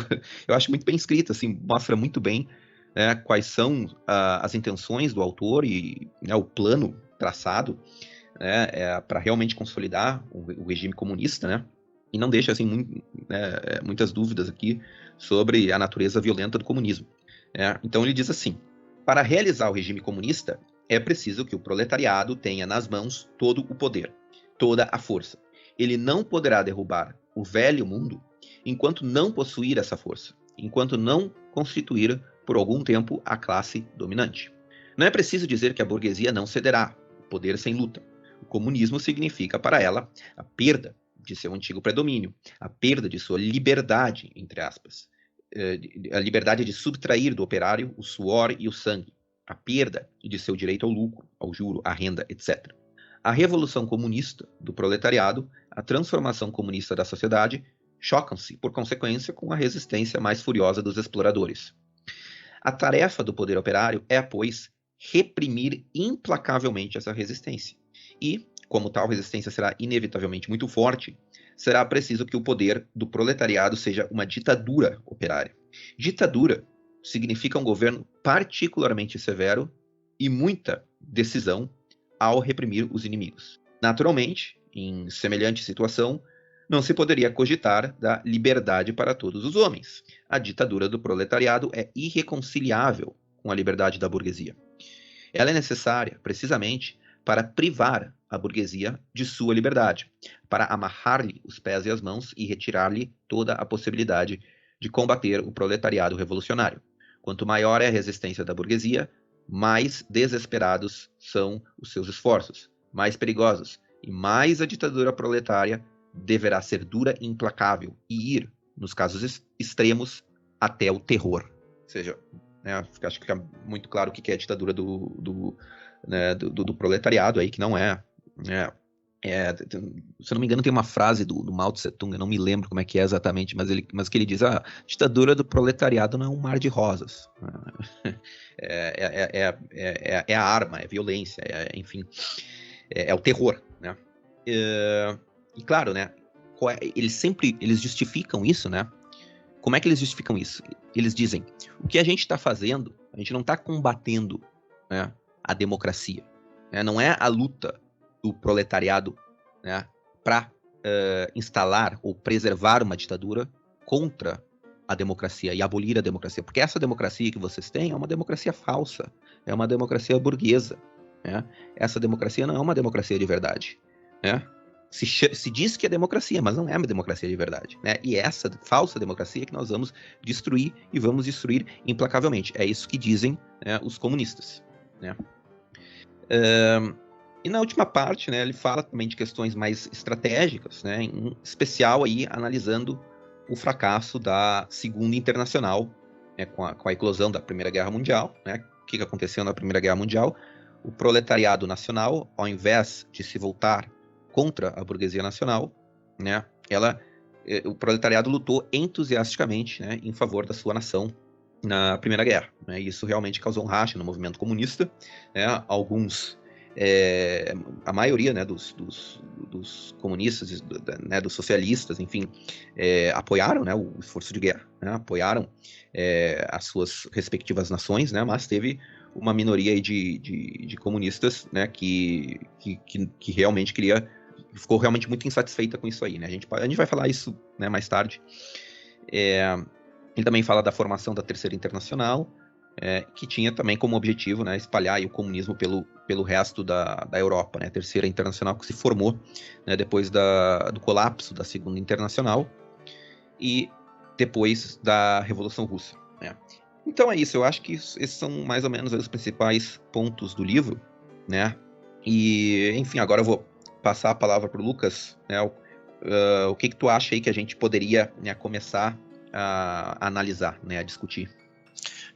eu acho muito bem escrito, assim, mostra muito bem, né, quais são as intenções do autor e, né, o plano traçado, né, para realmente consolidar o regime comunista, né? E não deixa assim, muitas dúvidas aqui sobre a natureza violenta do comunismo. Então ele diz assim: para realizar o regime comunista, é preciso que o proletariado tenha nas mãos todo o poder, toda a força. Ele não poderá derrubar o velho mundo enquanto não possuir essa força, enquanto não constituir por algum tempo a classe dominante. Não é preciso dizer que a burguesia não cederá, o poder sem luta. O comunismo significa para ela a perda de seu antigo predomínio, a perda de sua liberdade, entre aspas, a liberdade de subtrair do operário o suor e o sangue, a perda de seu direito ao lucro, ao juro, à renda, etc. A revolução comunista do proletariado, a transformação comunista da sociedade, chocam-se, por consequência, com a resistência mais furiosa dos exploradores. A tarefa do poder operário é, pois, reprimir implacavelmente essa resistência. E, como tal resistência será inevitavelmente muito forte, será preciso que o poder do proletariado seja uma ditadura operária. Ditadura significa um governo particularmente severo e muita decisão ao reprimir os inimigos. Naturalmente, em semelhante situação, não se poderia cogitar da liberdade para todos os homens. A ditadura do proletariado é irreconciliável com a liberdade da burguesia. Ela é necessária, precisamente, para privar a burguesia de sua liberdade, para amarrar-lhe os pés e as mãos e retirar-lhe toda a possibilidade de combater o proletariado revolucionário. Quanto maior é a resistência da burguesia, mais desesperados são os seus esforços, mais perigosos, e mais a ditadura proletária deverá ser dura e implacável e ir, nos casos extremos, até o terror. Ou seja, né, acho que fica muito claro o que é a ditadura do proletariado aí, que não é, se eu não me engano tem uma frase do Mao Tse Tung, eu não me lembro como é que é exatamente, mas que ele diz: a ditadura do proletariado não é um mar de rosas, é a arma, é a violência, enfim, é o terror, né? E claro, né, eles justificam isso, né? Como é que eles justificam isso? Eles dizem: o que a gente está fazendo, a gente não está combatendo, né, a democracia, né? Não é a luta do proletariado, né, para instalar ou preservar uma ditadura contra a democracia e abolir a democracia, porque essa democracia que vocês têm é uma democracia falsa, é uma democracia burguesa, né? Essa democracia não é uma democracia de verdade, né? Se diz que é democracia, mas não é uma democracia de verdade, né? E essa falsa democracia que nós vamos destruir e vamos destruir implacavelmente. É isso que dizem, né, os comunistas, né? E na última parte, né, ele fala também de questões mais estratégicas, né, em especial aí analisando o fracasso da Segunda Internacional, né, com a eclosão da Primeira Guerra Mundial, né? O que aconteceu na Primeira Guerra Mundial? o proletariado nacional, ao invés de se voltar contra a burguesia nacional, né, o proletariado lutou entusiasticamente, né, em favor da sua nação na Primeira Guerra. Né, e isso realmente causou um racha no movimento comunista. Né, a maioria, né, dos comunistas, né, dos socialistas, enfim, apoiaram, né, o esforço de guerra, né, apoiaram as suas respectivas nações, né, mas teve uma minoria aí de comunistas, né, que realmente ficou realmente muito insatisfeita com isso aí, né? A gente vai falar isso, né, mais tarde. Ele também fala da formação da Terceira Internacional, que tinha também como objetivo, né, espalhar aí o comunismo pelo resto da Europa, né? A Terceira Internacional que se formou, né, depois do colapso da Segunda Internacional e depois da Revolução Russa. Né? Então é isso, eu acho que esses são mais ou menos os principais pontos do livro, né? E, enfim, agora eu vou passar a palavra para o Lucas, né? O que tu acha aí que a gente poderia, né, começar a analisar, né, a discutir?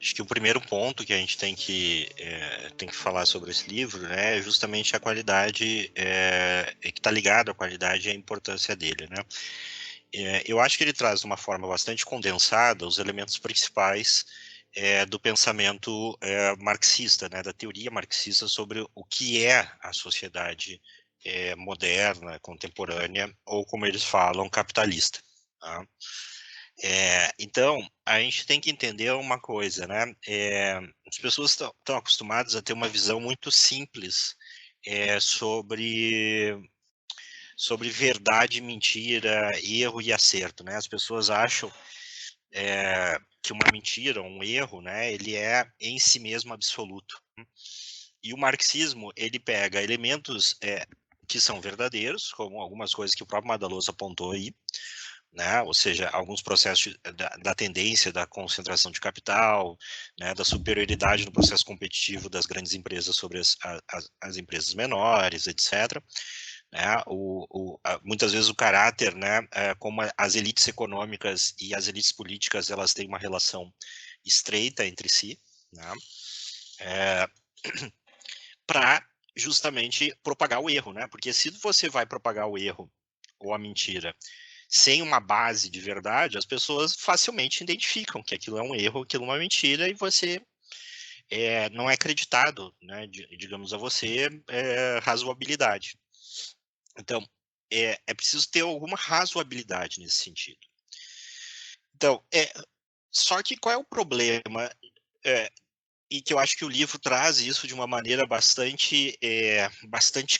Acho que o primeiro ponto que a gente tem que falar sobre esse livro, né, é justamente a qualidade, que está ligado à qualidade e à importância dele, né? Eu acho que ele traz de uma forma bastante condensada os elementos principais do pensamento marxista, né, da teoria marxista sobre o que é a sociedade moderna, contemporânea, ou como eles falam, capitalista. Tá? Então, a gente tem que entender uma coisa, né? As pessoas estão acostumadas a ter uma visão muito simples sobre verdade, mentira, erro e acerto, né? As pessoas acham que uma mentira, um erro, né? Ele é em si mesmo absoluto. E o marxismo, ele pega elementos que são verdadeiros, como algumas coisas que o próprio Madaloz apontou aí, né? Ou seja, alguns processos da tendência da concentração de capital, né? Da superioridade no processo competitivo das grandes empresas sobre as empresas menores, etc. Né? Muitas vezes o caráter, né? Como as elites econômicas e as elites políticas, elas têm uma relação estreita entre si, né? Para justamente propagar o erro, né? Porque se você vai propagar o erro ou a mentira sem uma base de verdade, as pessoas facilmente identificam que aquilo é um erro, aquilo é uma mentira, e você não é acreditado, né, digamos a você, razoabilidade. Então, é preciso ter alguma razoabilidade nesse sentido. Então, só que qual é o problema? E que eu acho que o livro traz isso de uma maneira bastante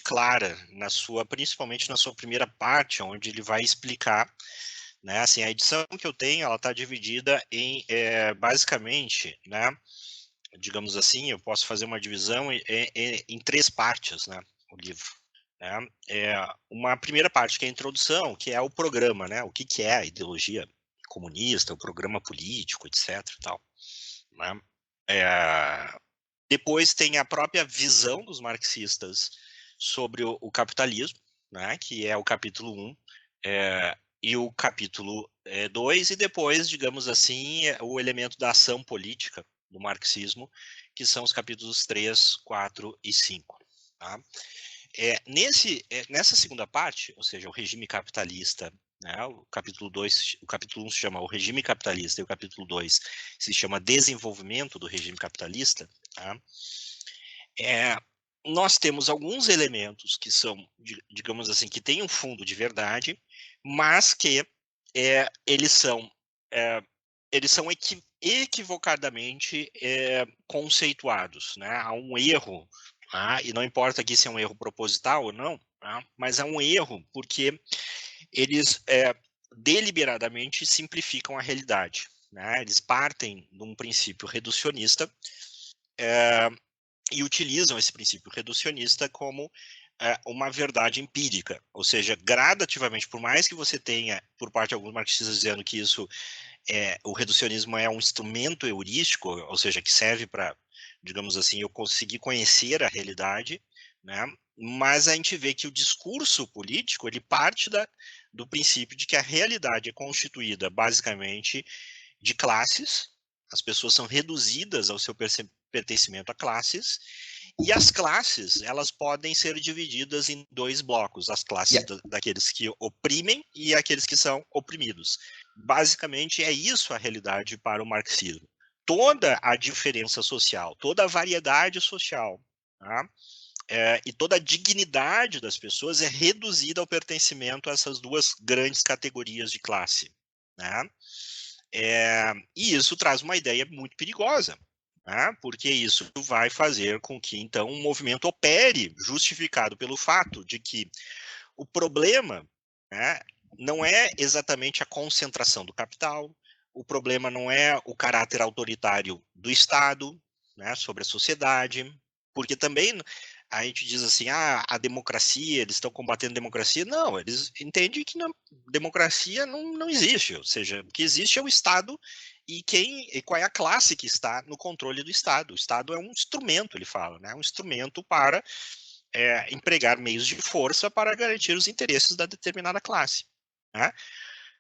clara, principalmente na sua primeira parte, onde ele vai explicar, né, assim, a edição que eu tenho, ela está dividida em, basicamente, né, digamos assim, eu posso fazer uma divisão em 3 partes, né, o livro. Né? Uma primeira parte que é a introdução, que é o programa, né, o que é a ideologia comunista, o programa político, etc. Tal, né? Depois tem a própria visão dos marxistas sobre o capitalismo, né, que é o capítulo 1, e o capítulo 2, e depois, digamos assim, o elemento da ação política do marxismo, que são os capítulos 3, 4 e 5. Tá? Nessa segunda parte, ou seja, o regime capitalista, né, o capítulo 1 se chama o regime capitalista e o capítulo 2 se chama desenvolvimento do regime capitalista, tá? Nós temos alguns elementos que são, digamos assim, que têm um fundo de verdade, mas que eles são equivocadamente conceituados, né? Há um erro, tá? E não importa aqui se é um erro proposital ou não, tá? Mas há um erro porque eles deliberadamente simplificam a realidade, né? Eles partem de um princípio reducionista e utilizam esse princípio reducionista como uma verdade empírica, ou seja, gradativamente, por mais que você tenha, por parte de alguns marxistas, dizendo que isso o reducionismo é um instrumento heurístico, ou seja, que serve para, digamos assim, eu conseguir conhecer a realidade, né? Mas a gente vê que o discurso político ele parte do princípio de que a realidade é constituída basicamente de classes, as pessoas são reduzidas ao seu pertencimento a classes, E as classes, elas podem ser divididas em dois blocos, as classes daqueles que oprimem e aqueles que são oprimidos. Basicamente, é isso a realidade para o marxismo. Toda a diferença social, toda a variedade social, tá? E toda a dignidade das pessoas é reduzida ao pertencimento a essas duas grandes categorias de classe, né? E isso traz uma ideia muito perigosa, né? Porque isso vai fazer com que, então, um movimento opere, justificado pelo fato de que o problema, né, não é exatamente a concentração do capital, o problema não é o caráter autoritário do Estado, né, sobre a sociedade, porque também a gente diz assim, a democracia, eles estão combatendo a democracia. Não, eles entendem que democracia não existe, ou seja, o que existe é o Estado e qual é a classe que está no controle do Estado. O Estado é um instrumento, ele fala, né, um instrumento para empregar meios de força para garantir os interesses da determinada classe, né?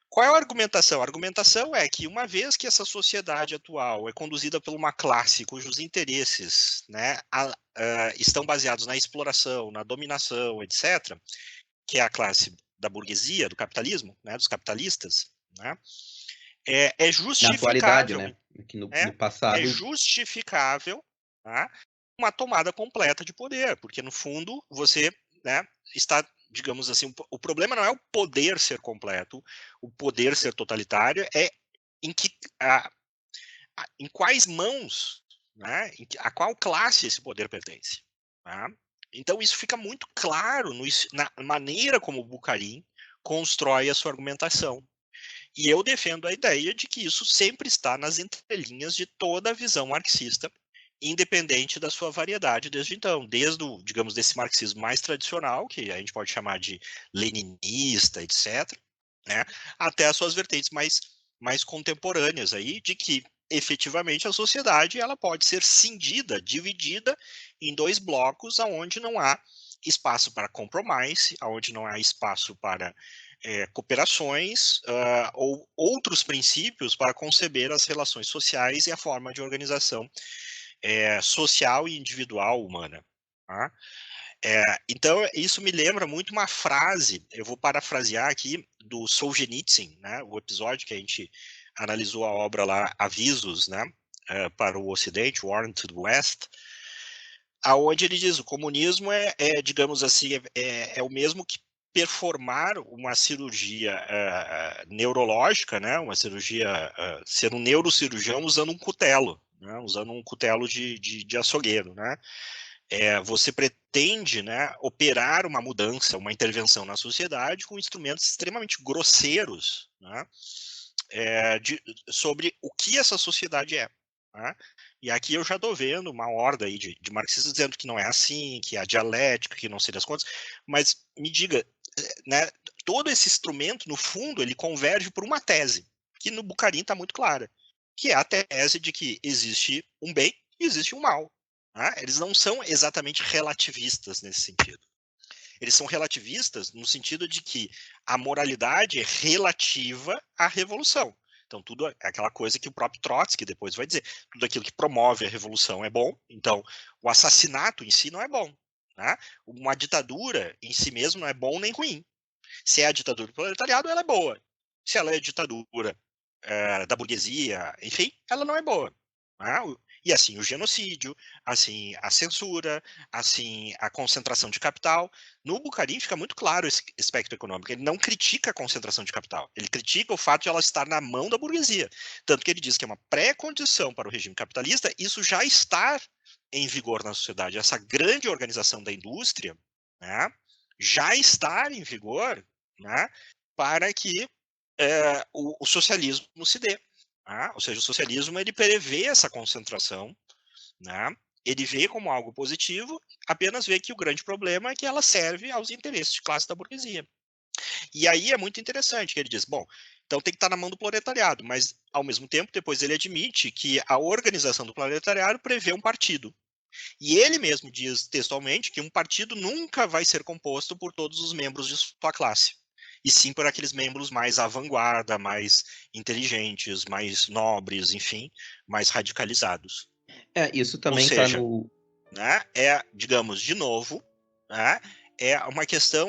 Qual é a argumentação? A argumentação é que, uma vez que essa sociedade atual é conduzida por uma classe cujos interesses, né, estão baseados na exploração, na dominação, etc., que é a classe da burguesia, do capitalismo, né, dos capitalistas, né, é Na atualidade, justificável, né? Que no passado. é justificável, tá, uma tomada completa de poder, porque no fundo você, né, está, digamos assim, o problema não é o poder ser completo, o poder ser totalitário, é em que em quais mãos, né, a qual classe esse poder pertence, tá? Então isso fica muito claro na maneira como o Bukharin constrói a sua argumentação. E eu defendo a ideia de que isso sempre está nas entrelinhas de toda a visão marxista, independente da sua variedade desde então, desde o, digamos, desse marxismo mais tradicional, que a gente pode chamar de leninista, etc., né, até as suas vertentes mais contemporâneas aí, de que efetivamente a sociedade ela pode ser cindida, dividida em dois blocos, aonde não há espaço para compromise, aonde não há espaço para cooperações ou outros princípios para conceber as relações sociais e a forma de organização social e individual humana. Tá? Então, isso me lembra muito uma frase, eu vou parafrasear aqui, do Solzhenitsyn, né, o episódio que a gente analisou a obra lá, Avisos, né, para o Ocidente, Warning to the West, aonde ele diz, o comunismo digamos assim, é o mesmo que performar uma cirurgia neurológica, né, uma cirurgia, ser um neurocirurgião usando um cutelo, né, usando um cutelo de açougueiro, né. Você pretende, né, operar uma mudança, uma intervenção na sociedade com instrumentos extremamente grosseiros, né, sobre o que essa sociedade é. Né? E aqui eu já estou vendo uma horda aí de marxistas dizendo que não é assim, que é a dialética, que não sei das contas, mas me diga, né, todo esse instrumento, no fundo, ele converge por uma tese, que no Bukharin está muito clara, que é a tese de que existe um bem e existe um mal. Né? Eles não são exatamente relativistas nesse sentido. Eles são relativistas no sentido de que a moralidade é relativa à revolução. Então, tudo é aquela coisa que o próprio Trotsky depois vai dizer. Tudo aquilo que promove a revolução é bom. Então, o assassinato em si não é bom. Né? Uma ditadura em si mesmo não é bom nem ruim. Se é a ditadura do proletariado, ela é boa. Se ela é a ditadura da burguesia, enfim, ela não é boa. Né? E assim o genocídio, assim a censura, assim a concentração de capital. No Bukharin fica muito claro esse aspecto econômico. Ele não critica a concentração de capital, ele critica o fato de ela estar na mão da burguesia. Tanto que ele diz que é uma pré-condição para o regime capitalista, isso já está em vigor na sociedade. Essa grande organização da indústria, né, já está em vigor, né, para que o socialismo se dê. Né? Ou seja, o socialismo ele prevê essa concentração, né? Ele vê como algo positivo, apenas vê que o grande problema é que ela serve aos interesses de classe da burguesia. E aí é muito interessante que ele diz, bom, então tem que estar na mão do proletariado, mas ao mesmo tempo depois ele admite que a organização do proletariado prevê um partido. E ele mesmo diz textualmente que um partido nunca vai ser composto por todos os membros de sua classe, e sim por aqueles membros mais à vanguarda, mais inteligentes, mais nobres, enfim, mais radicalizados. Isso Ou também está seja, no. né? Digamos, de novo, né? Uma questão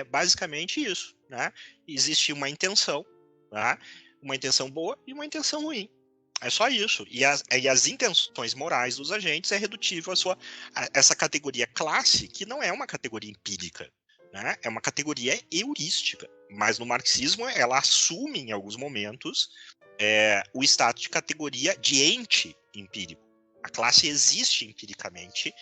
basicamente isso, né? Existe uma intenção, né? Uma intenção boa e uma intenção ruim. É só isso. E as intenções morais dos agentes é redutível a essa categoria classe, que não é uma categoria empírica, né? É uma categoria heurística. Mas no marxismo ela assume, em alguns momentos, o status de categoria de ente empírico. A classe existe empiricamente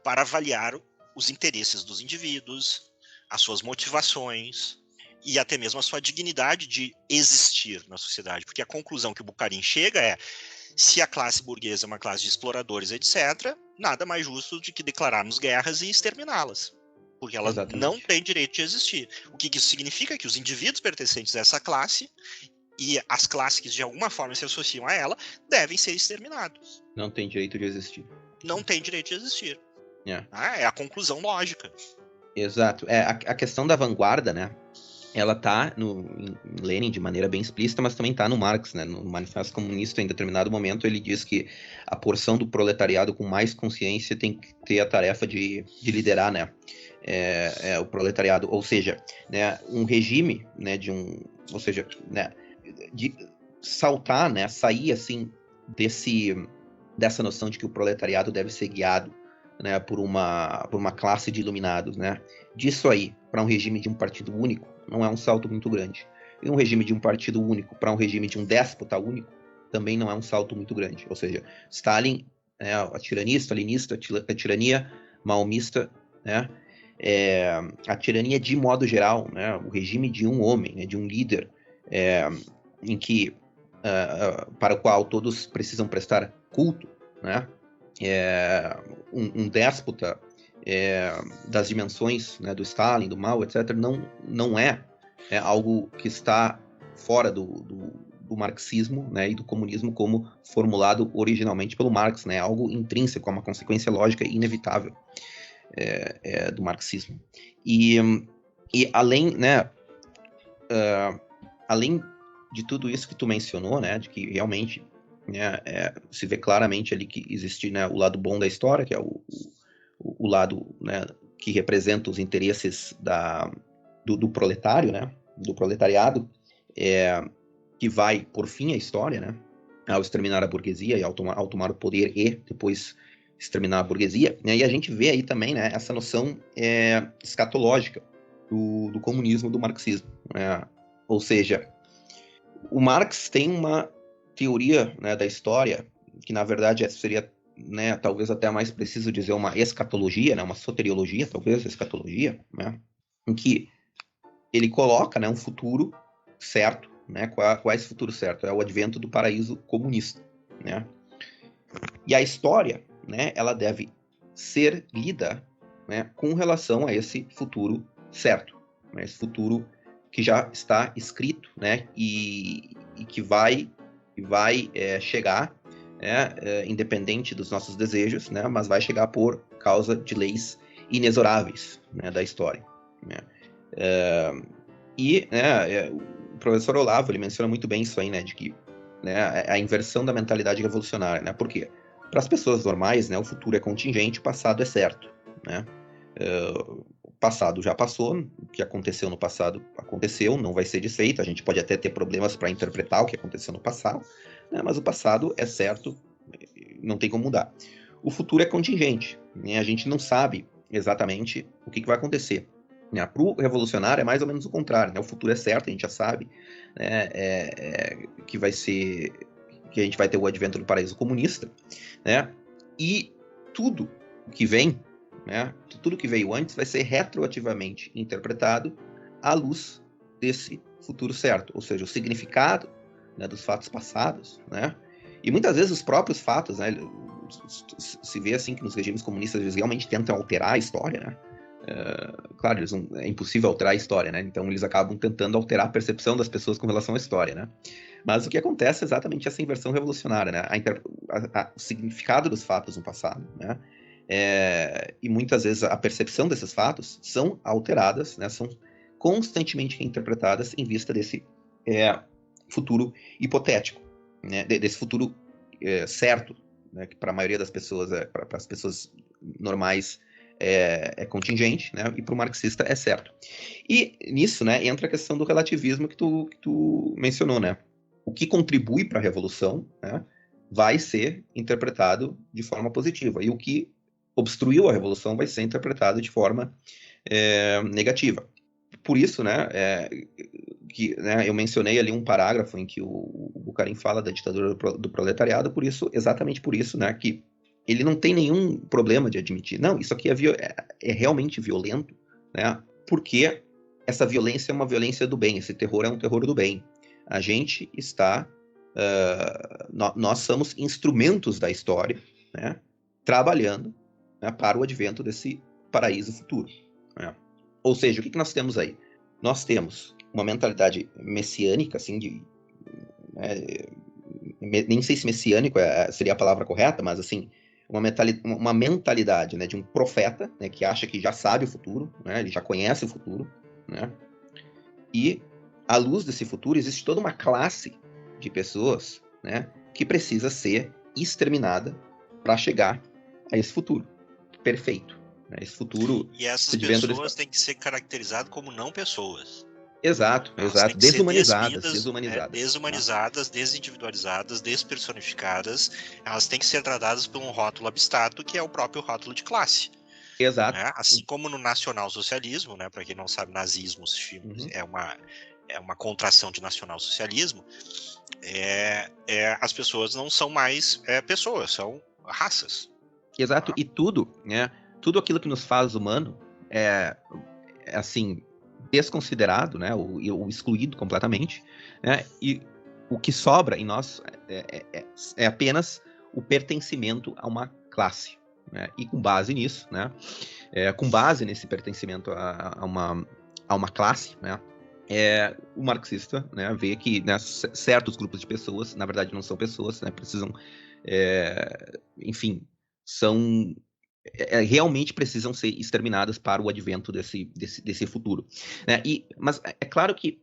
para avaliar os interesses dos indivíduos, as suas motivações e até mesmo a sua dignidade de existir na sociedade. Porque a conclusão que o Bukharin chega é: se a classe burguesa é uma classe de exploradores, etc., nada mais justo do que declararmos guerras e exterminá-las. Porque ela não Exatamente. tem direito de existir. O que isso significa? Que os indivíduos pertencentes a essa classe e as classes que de alguma forma se associam a ela devem ser exterminados. Não tem direito de existir. Não tem direito de existir. É. É a conclusão lógica. Exato. A questão da vanguarda, né? Ela tá em Lenin de maneira bem explícita, mas também tá no Marx, né? No Manifesto Comunista, em determinado momento, ele diz que a porção do proletariado com mais consciência tem que ter a tarefa de liderar, né? O proletariado, ou seja, né, um regime, né, ou seja, né, de saltar, né, sair assim dessa noção de que o proletariado deve ser guiado, né, por uma classe de iluminados, né? Disso aí para um regime de um partido único não é um salto muito grande. E um regime de um partido único para um regime de um déspota único também não é um salto muito grande. Ou seja, Stalin, né, a tirania stalinista, a tirania maoísta, né, a tirania de modo geral, né, o regime de um homem, né, de um líder, em que para o qual todos precisam prestar culto, né, um déspota das dimensões, né, do Stalin, do Mao, etc., não é algo que está fora do marxismo, né, e do comunismo como formulado originalmente pelo Marx, né, algo intrínseco, uma consequência lógica e inevitável do marxismo. E além, né, além de tudo isso que tu mencionou, né, de que realmente, né, se vê claramente ali que existe, né, o lado bom da história, que é o lado, né, que representa os interesses do proletário, né, do proletariado, que vai por fim à história, né, ao exterminar a burguesia e ao tomar o poder e depois exterminar a burguesia, né, e a gente vê aí também, né, essa noção escatológica do comunismo, do marxismo, né, ou seja, o Marx tem uma teoria, né, da história que na verdade seria, né, talvez até mais preciso dizer uma escatologia, né, uma soteriologia, talvez escatologia, né, em que ele coloca, né, um futuro certo, né, qual é esse futuro certo? É o advento do paraíso comunista, né? E a história, né, ela deve ser lida, né, com relação a esse futuro certo, né, esse futuro que já está escrito, né, e que vai chegar, né, independente dos nossos desejos, né, mas vai chegar por causa de leis inexoráveis, né, da história, né. O professor Olavo, ele menciona muito bem isso aí, né, de que, né, a inversão da mentalidade revolucionária, né, por quê? Para as pessoas normais, né, o futuro é contingente, o passado é certo, né. O passado já passou, o que aconteceu no passado aconteceu, não vai ser desfeito, a gente pode até ter problemas para interpretar o que aconteceu no passado, né, mas o passado é certo, não tem como mudar. O futuro é contingente, né, a gente não sabe exatamente o que vai acontecer. Né, para o revolucionário é mais ou menos o contrário, né, o futuro é certo, a gente já sabe, né, que vai ser, que a gente vai ter o advento do paraíso comunista, né, e tudo que vem, né, tudo que veio antes vai ser retroativamente interpretado à luz desse futuro certo, ou seja, o significado, né, dos fatos passados, né, e muitas vezes os próprios fatos, né, se vê assim que nos regimes comunistas eles realmente tentam alterar a história, né. Claro, é impossível alterar a história, né? Então eles acabam tentando alterar a percepção das pessoas com relação à história, né? Mas o que acontece é exatamente essa inversão revolucionária, né? O significado dos fatos no passado, né? E muitas vezes a percepção desses fatos são alteradas, né? São constantemente reinterpretadas em vista desse futuro hipotético, né? Desse futuro certo, né? Que para a maioria das pessoas, para as pessoas normais é contingente, né? E para o marxista é certo. E nisso, né, entra a questão do relativismo que tu mencionou, né? O que contribui para a revolução, né, vai ser interpretado de forma positiva, e o que obstruiu a revolução vai ser interpretado de forma negativa. Por isso, né, eu mencionei ali um parágrafo em que o Bukharin fala da ditadura do proletariado, exatamente por isso, né, que ele não tem nenhum problema de admitir, não, isso aqui é realmente violento, né, porque essa violência é uma violência do bem, esse terror é um terror do bem. A gente está... nós somos instrumentos da história, né, trabalhando, né, para o advento desse paraíso futuro, né? Ou seja, o que nós temos aí? Nós temos uma mentalidade messiânica, assim, nem sei se messiânico seria a palavra correta, mas assim, uma mentalidade, né, de um profeta, né, que acha que já sabe o futuro, né, ele já conhece o futuro, né, e à luz desse futuro existe toda uma classe de pessoas, né, que precisa ser exterminada para chegar a esse futuro perfeito. Esse futuro... E essas pessoas têm que ser caracterizadas como não pessoas. Exato. Desumanizadas, desindividualizadas, despersonificadas. Elas têm que ser tratadas por um rótulo abstrato, que é o próprio rótulo de classe. Exato. Né? Assim como no nacionalsocialismo, né? Para quem não sabe, nazismo é uma contração de nacionalsocialismo. As pessoas não são mais pessoas, são raças. Exato. E tudo, né? Tudo aquilo que nos faz humano é assim, desconsiderado, né, ou excluído completamente, né, e o que sobra em nós é apenas o pertencimento a uma classe, né, e com base nisso, né, com base nesse pertencimento a uma classe, né, o marxista, né, vê que, né, certos grupos de pessoas, na verdade não são pessoas, né, precisam, enfim, realmente precisam ser exterminadas para o advento desse futuro, né? Mas é claro que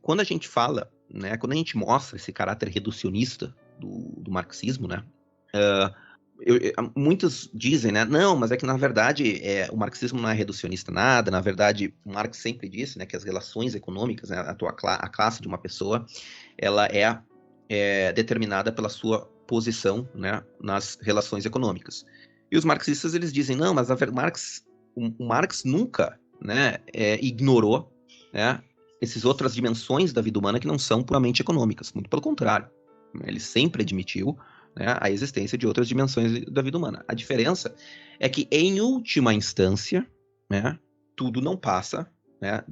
quando a gente fala, né, quando a gente mostra esse caráter reducionista do marxismo, né, muitos dizem, né, não, mas é que na verdade o marxismo não é reducionista nada, na verdade o Marx sempre disse, né, que as relações econômicas, né, a classe de uma pessoa, ela é determinada pela sua posição, né, nas relações econômicas. E os marxistas, eles dizem, não, mas o Marx nunca, né, ignorou, né, essas outras dimensões da vida humana que não são puramente econômicas. Muito pelo contrário. Ele sempre admitiu, né, a existência de outras dimensões da vida humana. A diferença é que, em última instância, né, tudo não passa, né,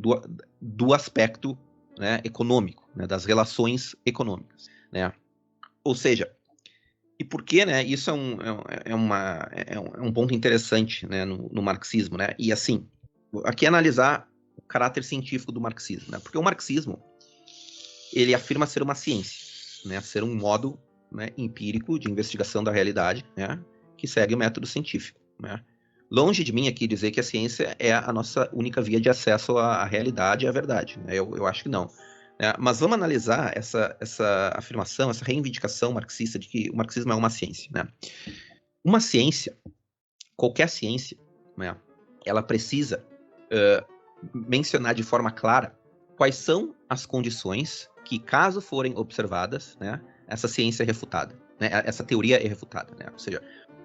do aspecto, né, econômico, né, das relações econômicas, né? Ou seja, e por que, né? Isso é um ponto interessante, né, no marxismo, né? E assim, aqui analisar o caráter científico do marxismo, né? Porque o marxismo, ele afirma ser uma ciência, né? Ser um modo, né, empírico de investigação da realidade, né? Que segue o método científico, né? Longe de mim aqui dizer que a ciência é a nossa única via de acesso à realidade e à verdade, né? Eu acho que não. Mas vamos analisar essa afirmação, essa reivindicação marxista de que o marxismo é uma ciência, né? Uma ciência, qualquer ciência, né, ela precisa mencionar de forma clara quais são as condições que, caso forem observadas, né, essa ciência é refutada, né, essa teoria é refutada, né? Ou seja,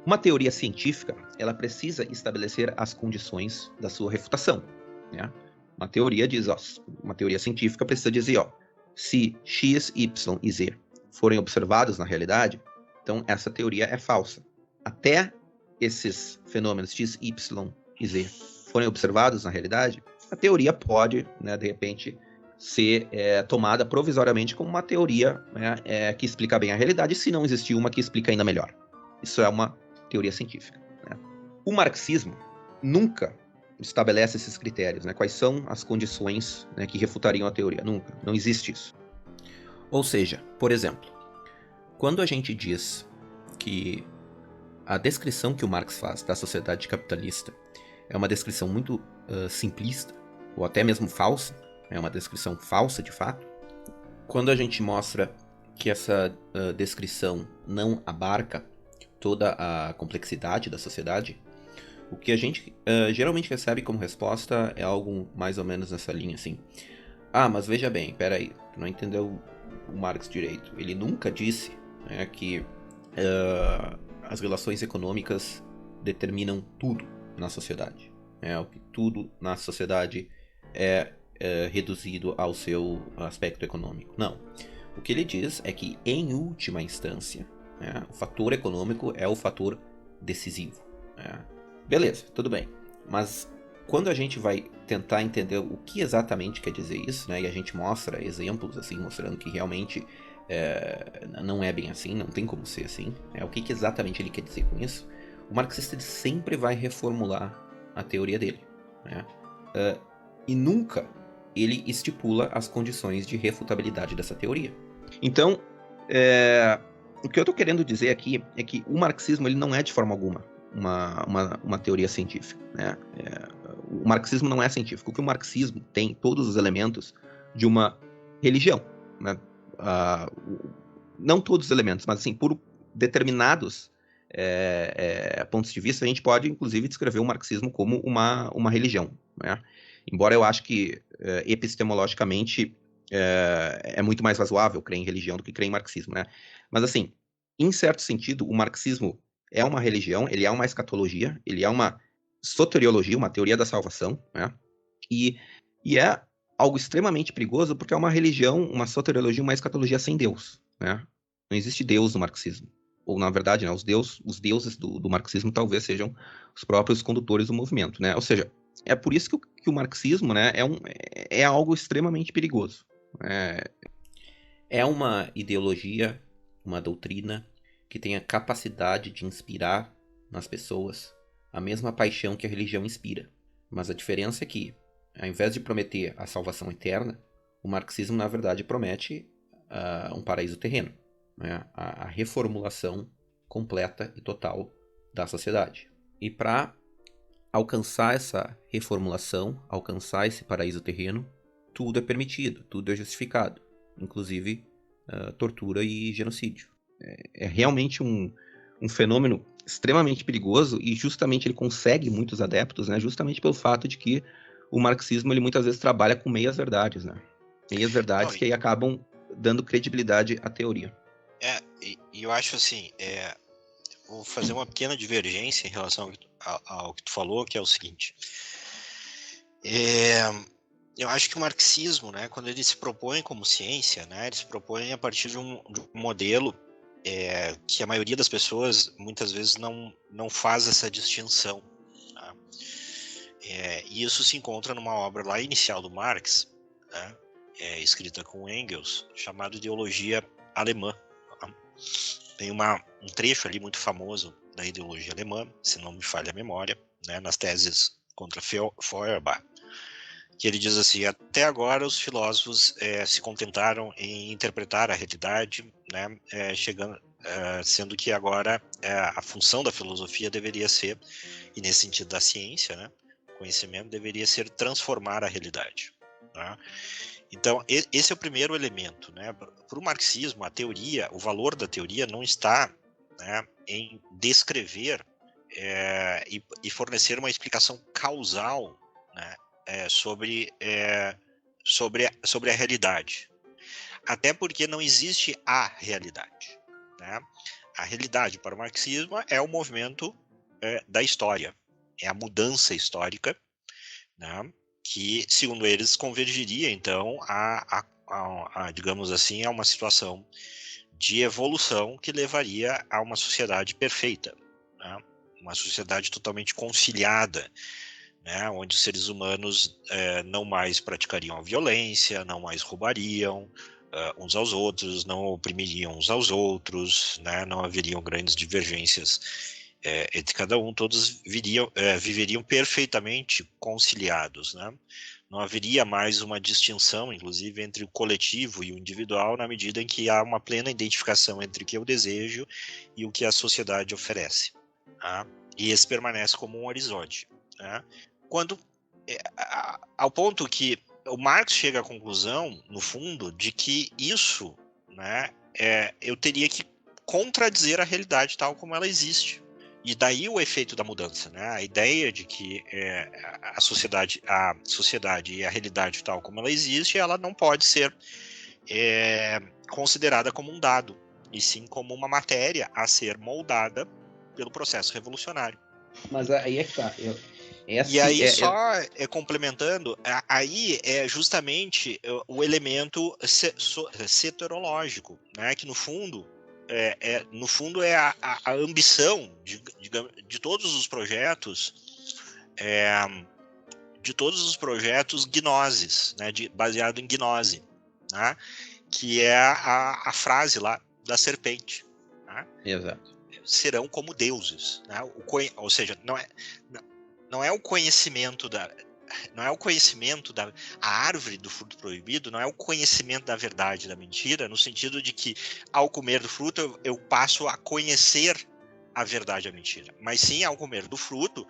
uma teoria científica, ela precisa estabelecer as condições da sua refutação, né? Uma teoria diz, uma teoria científica precisa dizer, se X, Y e Z forem observados na realidade, então essa teoria é falsa. Até esses fenômenos X, Y e Z forem observados na realidade, a teoria pode, né, de repente, ser tomada provisoriamente como uma teoria, né, que explica bem a realidade, se não existir uma que explica ainda melhor. Isso é uma teoria científica, né? O marxismo nunca estabelece esses critérios, né? Quais são as condições, né, que refutariam a teoria? Nunca, não existe isso. Ou seja, por exemplo, quando a gente diz que a descrição que o Marx faz da sociedade capitalista é uma descrição muito simplista, ou até mesmo falsa, é uma descrição falsa de fato, quando a gente mostra que essa descrição não abarca toda a complexidade da sociedade, O que a gente geralmente recebe como resposta é algo mais ou menos nessa linha, assim. Ah, mas veja bem, peraí, tu não entendeu o Marx direito. Ele nunca disse, né, que as relações econômicas determinam tudo na sociedade. O que tudo na sociedade é reduzido ao seu aspecto econômico. Não. O que ele diz é que, em última instância, o fator econômico é o fator decisivo. Beleza, tudo bem. Mas quando a gente vai tentar entender o que exatamente quer dizer isso, né, e a gente mostra exemplos assim, mostrando que realmente não é bem assim, não tem como ser assim, o que exatamente ele quer dizer com isso, o marxista ele sempre vai reformular a teoria dele. E nunca ele estipula as condições de refutabilidade dessa teoria. Então, o que eu estou querendo dizer aqui é que o marxismo ele não é de forma alguma uma teoria científica. Né? O marxismo não é científico. O que o marxismo tem todos os elementos de uma religião. Né? Não todos os elementos, mas assim, por determinados pontos de vista, a gente pode, inclusive, descrever o marxismo como uma religião. Né? Embora eu acho que, epistemologicamente, é muito mais razoável crer em religião do que crer em marxismo. Né? Mas, assim, em certo sentido, o marxismo é uma religião, ele é uma escatologia, ele é uma soteriologia, uma teoria da salvação, né? E é algo extremamente perigoso porque é uma religião, uma soteriologia, uma escatologia sem Deus, né? Não existe Deus no marxismo. Ou, na verdade, né, os deuses do marxismo talvez sejam os próprios condutores do movimento, né? Ou seja, é por isso que o marxismo, né, é algo extremamente perigoso. É uma ideologia, uma doutrina que tem a capacidade de inspirar nas pessoas a mesma paixão que a religião inspira. Mas a diferença é que, ao invés de prometer a salvação eterna, o marxismo, na verdade, promete um paraíso terreno, né? A reformulação completa e total da sociedade. E para alcançar essa reformulação, alcançar esse paraíso terreno, tudo é permitido, tudo é justificado, inclusive tortura e genocídio. É realmente um fenômeno extremamente perigoso e justamente ele consegue muitos adeptos, né, justamente pelo fato de que o marxismo ele muitas vezes trabalha com meias-verdades, né? Meias-verdades que aí acabam dando credibilidade à teoria. E eu acho assim, vou fazer uma pequena divergência em relação ao que tu falou, que é o seguinte. Eu acho que o marxismo, né, quando ele se propõe como ciência, né, ele se propõe a partir de um modelo que a maioria das pessoas muitas vezes não faz essa distinção. Tá? E isso se encontra numa obra lá inicial do Marx, né, escrita com Engels, chamada Ideologia Alemã. Tá? Tem um trecho ali muito famoso da ideologia alemã, se não me falha a memória, né, nas teses contra Feuerbach, que ele diz assim: até agora os filósofos se contentaram em interpretar a realidade, né, sendo que agora a função da filosofia deveria ser, e nesse sentido da ciência, né, conhecimento, deveria ser transformar a realidade. Tá? Então, esse é o primeiro elemento. Né? Para o marxismo, a teoria, o valor da teoria não está, né, em descrever e fornecer uma explicação causal, né, sobre a realidade. Até porque não existe a realidade. Né? A realidade para o marxismo é o movimento da história, é a mudança histórica, né? Que, segundo eles, convergiria, então, digamos assim, a uma situação de evolução que levaria a uma sociedade perfeita, né? Uma sociedade totalmente conciliada, né? Onde os seres humanos não mais praticariam a violência, não mais roubariam uns aos outros, não oprimiriam uns aos outros, né? Não haveriam grandes divergências entre cada um, todos viveriam perfeitamente conciliados, né? Não haveria mais uma distinção, inclusive, entre o coletivo e o individual, na medida em que há uma plena identificação entre o que eu desejo e o que a sociedade oferece. Tá? E esse permanece como um horizonte. Tá? Ao ponto que o Marx chega à conclusão, no fundo, de que isso, né, eu teria que contradizer a realidade tal como ela existe. E daí o efeito da mudança, né? A ideia de que a sociedade e a realidade tal como ela existe, ela não pode ser considerada como um dado, e sim como uma matéria a ser moldada pelo processo revolucionário. Mas aí é que tá. E aí, só complementando, aí é justamente o elemento soterológico, né? Que no fundo é a ambição de todos os projetos, gnoses, né? Baseado em gnose, né? Que é a frase lá da serpente. Né? Exato. Serão como deuses, né? Ou seja, não é o conhecimento da a árvore do fruto proibido, não é o conhecimento da verdade e da mentira, no sentido de que ao comer do fruto eu passo a conhecer a verdade e a mentira, mas sim ao comer do fruto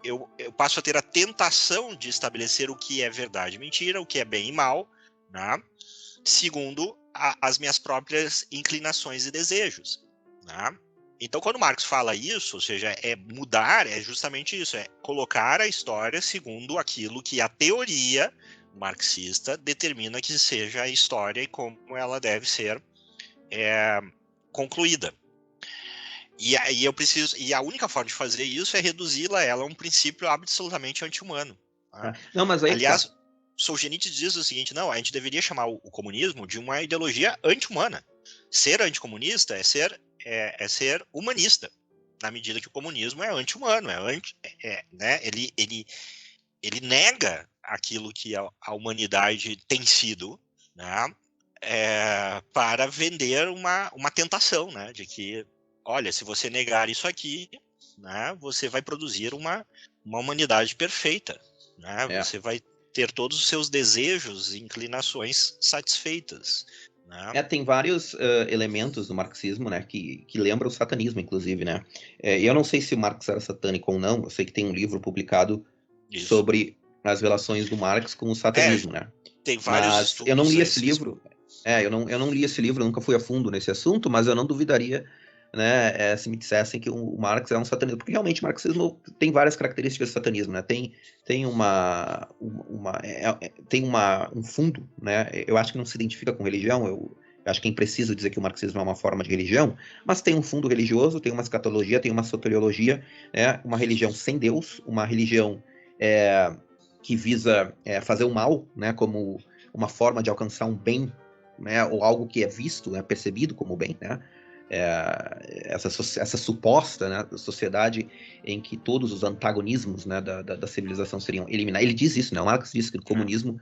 eu passo a ter a tentação de estabelecer o que é verdade e mentira, o que é bem e mal, né? Segundo as minhas próprias inclinações e desejos, né? Então, quando Marx fala isso, ou seja, mudar, é justamente isso, é colocar a história segundo aquilo que a teoria marxista determina que seja a história e como ela deve ser concluída. E aí e a única forma de fazer isso é reduzi-la ela a um princípio absolutamente anti-humano. Tá? Não, mas aí Aliás, que tá. Solzhenitsyn diz o seguinte: não, a gente deveria chamar o comunismo de uma ideologia anti-humana. Ser anticomunista é ser humanista, na medida que o comunismo é anti-humano, né? Ele nega aquilo que a humanidade tem sido, né? Para vender uma tentação, né? De que, olha, se você negar isso aqui, né? Você vai produzir uma humanidade perfeita, né? Você vai ter todos os seus desejos e inclinações satisfeitas. Né? Tem vários elementos do marxismo, né, que lembram o satanismo, inclusive, né? Eu não sei se o Marx era satânico ou não, eu sei que tem um livro publicado sobre as relações do Marx com o satanismo, né? Tem vários mas estudos. eu não li esse livro. Eu não li esse livro, nunca fui a fundo nesse assunto, mas eu não duvidaria, né, se me dissessem que o Marx é um satanista, porque realmente o marxismo tem várias características de satanismo, né? Tem um fundo, né? Eu acho que não se identifica com religião. Eu acho que é impreciso dizer que o marxismo é uma forma de religião, mas tem um fundo religioso, tem uma escatologia, tem uma soteriologia, né? Uma religião sem Deus, uma religião que visa fazer o mal, né? Como uma forma de alcançar um bem, né? Ou algo que é visto, né? Percebido como bem, né? Essa suposta, né, sociedade em que todos os antagonismos, né, da civilização seriam eliminados. Ele diz isso, né? O Marx diz que o comunismo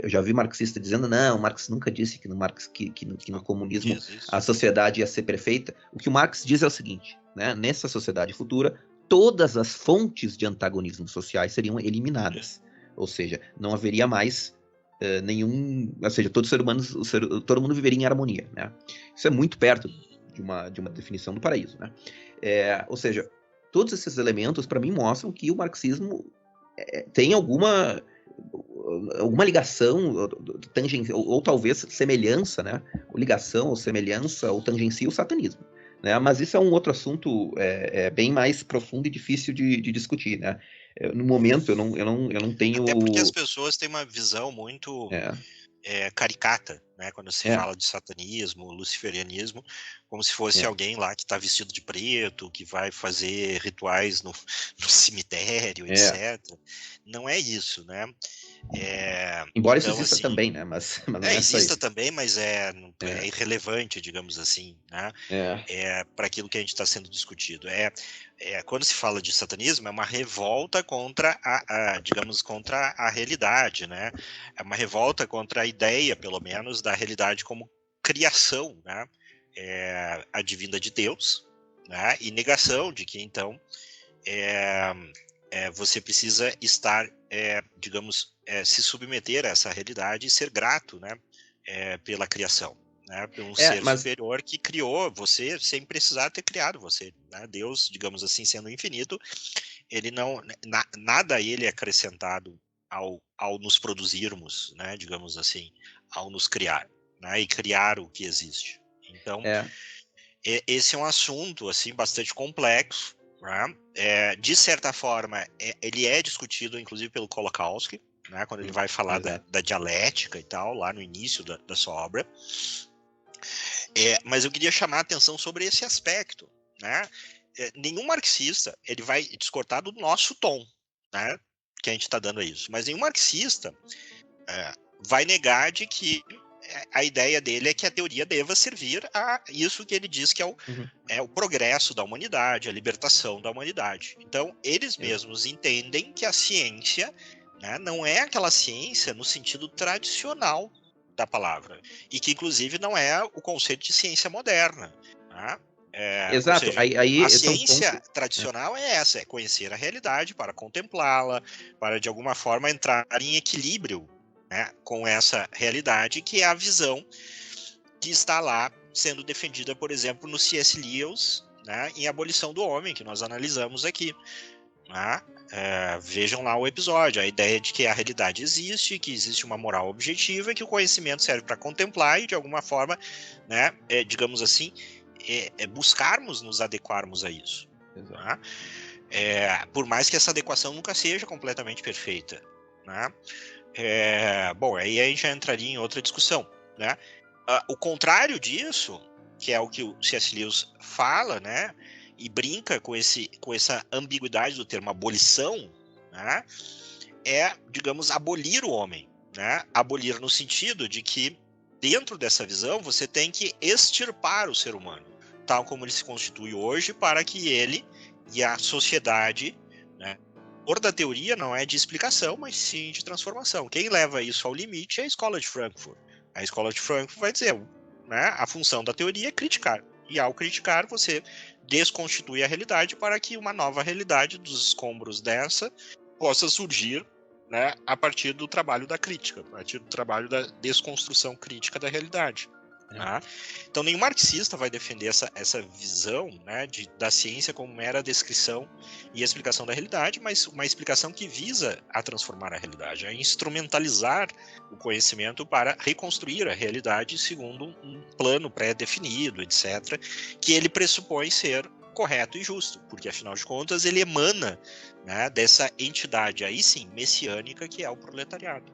eu já vi marxista dizendo, não, Marx nunca disse que no comunismo a sociedade ia ser perfeita. O que o Marx diz é o seguinte, né, nessa sociedade futura, todas as fontes de antagonismo sociais seriam eliminadas. Ou seja, não haveria mais nenhum... Ou seja, todo mundo viveria em harmonia, né? Isso é muito perto de uma definição do paraíso, né? Ou seja, todos esses elementos, para mim, mostram que o marxismo tem alguma ligação, ou talvez semelhança, né? Ou ligação, ou semelhança, ou tangencia o satanismo. Né? Mas isso é um outro assunto bem mais profundo e difícil de discutir, né? No momento eu não tenho... Até porque as pessoas têm uma visão muito caricata, né? Quando se fala de satanismo, luciferianismo, como se fosse alguém lá que está vestido de preto, que vai fazer rituais no cemitério, etc. Não é isso, né? Embora então, isso exista assim, também, né? Mas não é só exista isso. também, mas é irrelevante, digamos assim, né? Para aquilo que a gente está sendo discutido. Quando se fala de satanismo, é uma revolta contra digamos, contra a realidade, né? É uma revolta contra a ideia, pelo menos, da realidade como criação, né? Advinda de Deus, né? E negação de que, então, você precisa estar, digamos, se submeter a essa realidade e ser grato, né? Pela criação, né? Por um ser superior que criou você sem precisar ter criado você, né? Deus, digamos assim, sendo infinito, ele não nada a ele é acrescentado ao nos produzirmos, né? Digamos assim, ao nos criar, né? E criar o que existe. Então esse é um assunto assim bastante complexo, né? De certa forma, ele é discutido, inclusive, pelo Kolakowski, né? Quando ele vai falar da dialética e tal, lá no início da sua obra. Mas eu queria chamar a atenção sobre esse aspecto, né? Nenhum marxista ele vai discordar do nosso tom, né? Que a gente está dando a isso, mas nenhum marxista vai negar de que a ideia dele é que a teoria deva servir a isso que ele diz que é o progresso da humanidade, a libertação da humanidade. Então, eles mesmos entendem que a ciência, né, não é aquela ciência no sentido tradicional da palavra, e que, inclusive, não é o conceito de ciência moderna. Né? Exato, ou seja, aí a esse é um ciência ponto. tradicional é essa, é conhecer a realidade para contemplá-la, para, de alguma forma, entrar em equilíbrio, né, com essa realidade, que é a visão que está lá sendo defendida, por exemplo, no C.S. Lewis, né, em Abolição do Homem, que nós analisamos aqui. Né? Vejam lá o episódio, a ideia de que a realidade existe, que existe uma moral objetiva e que o conhecimento serve para contemplar e, de alguma forma, né, digamos assim, buscarmos nos adequarmos a isso. Né? Por mais que essa adequação nunca seja completamente perfeita. Né? Bom, aí a gente já entraria em outra discussão, né? O contrário disso, que é o que o C.S. Lewis fala, né? E brinca com essa ambiguidade do termo abolição, né? Digamos, abolir o homem, né? Abolir no sentido de que, dentro dessa visão, você tem que extirpar o ser humano, tal como ele se constitui hoje, para que ele e a sociedade, né? O da teoria não é de explicação, mas sim de transformação. Quem leva isso ao limite é a Escola de Frankfurt. A Escola de Frankfurt vai dizer, né, a função da teoria é criticar. E ao criticar, você desconstitui a realidade para que uma nova realidade dos escombros dessa possa surgir, né, a partir do trabalho da crítica, a partir do trabalho da desconstrução crítica da realidade. Tá? Então, nenhum marxista vai defender essa visão, né, da ciência como mera descrição e explicação da realidade, mas uma explicação que visa a transformar a realidade, a instrumentalizar o conhecimento para reconstruir a realidade segundo um plano pré-definido, etc., que ele pressupõe ser correto e justo, porque, afinal de contas, ele emana, né, dessa entidade, aí sim, messiânica, que é o proletariado.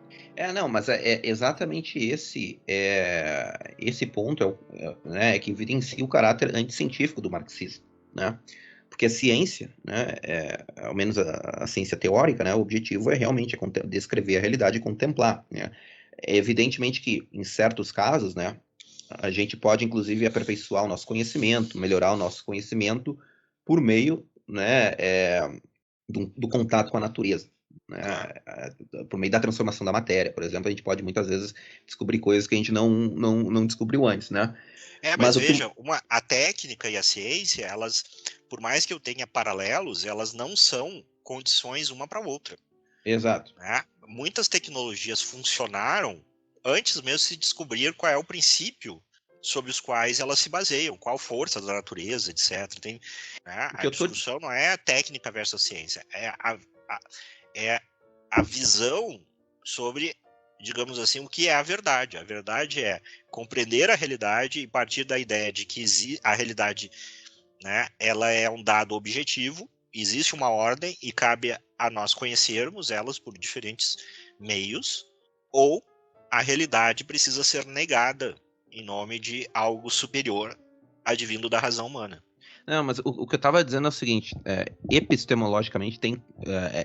Não, mas é exatamente esse ponto né, que evidencia o caráter anticientífico do marxismo, né? Porque a ciência, né, ao menos a ciência teórica, né, o objetivo é realmente descrever a realidade e contemplar, né? É evidentemente que, em certos casos, né, a gente pode, inclusive, aperfeiçoar o nosso conhecimento, melhorar o nosso conhecimento por meio, né, do contato com a natureza. Né? Por meio da transformação da matéria, por exemplo, a gente pode muitas vezes descobrir coisas que a gente não descobriu antes, né? Mas veja, a técnica e a ciência, elas, por mais que eu tenha paralelos, elas não são condições uma para outra. Exato. Né? Muitas tecnologias funcionaram antes mesmo de se descobrir qual é o princípio sobre os quais elas se baseiam, qual força da natureza, etc. Né? A discussão não é técnica versus ciência, é a visão sobre, digamos assim, o que é a verdade. A verdade é compreender a realidade e partir da ideia de que a realidade, né, ela é um dado objetivo, existe uma ordem e cabe a nós conhecermos elas por diferentes meios, ou a realidade precisa ser negada em nome de algo superior advindo da razão humana. Não, mas o que eu estava dizendo é o seguinte, epistemologicamente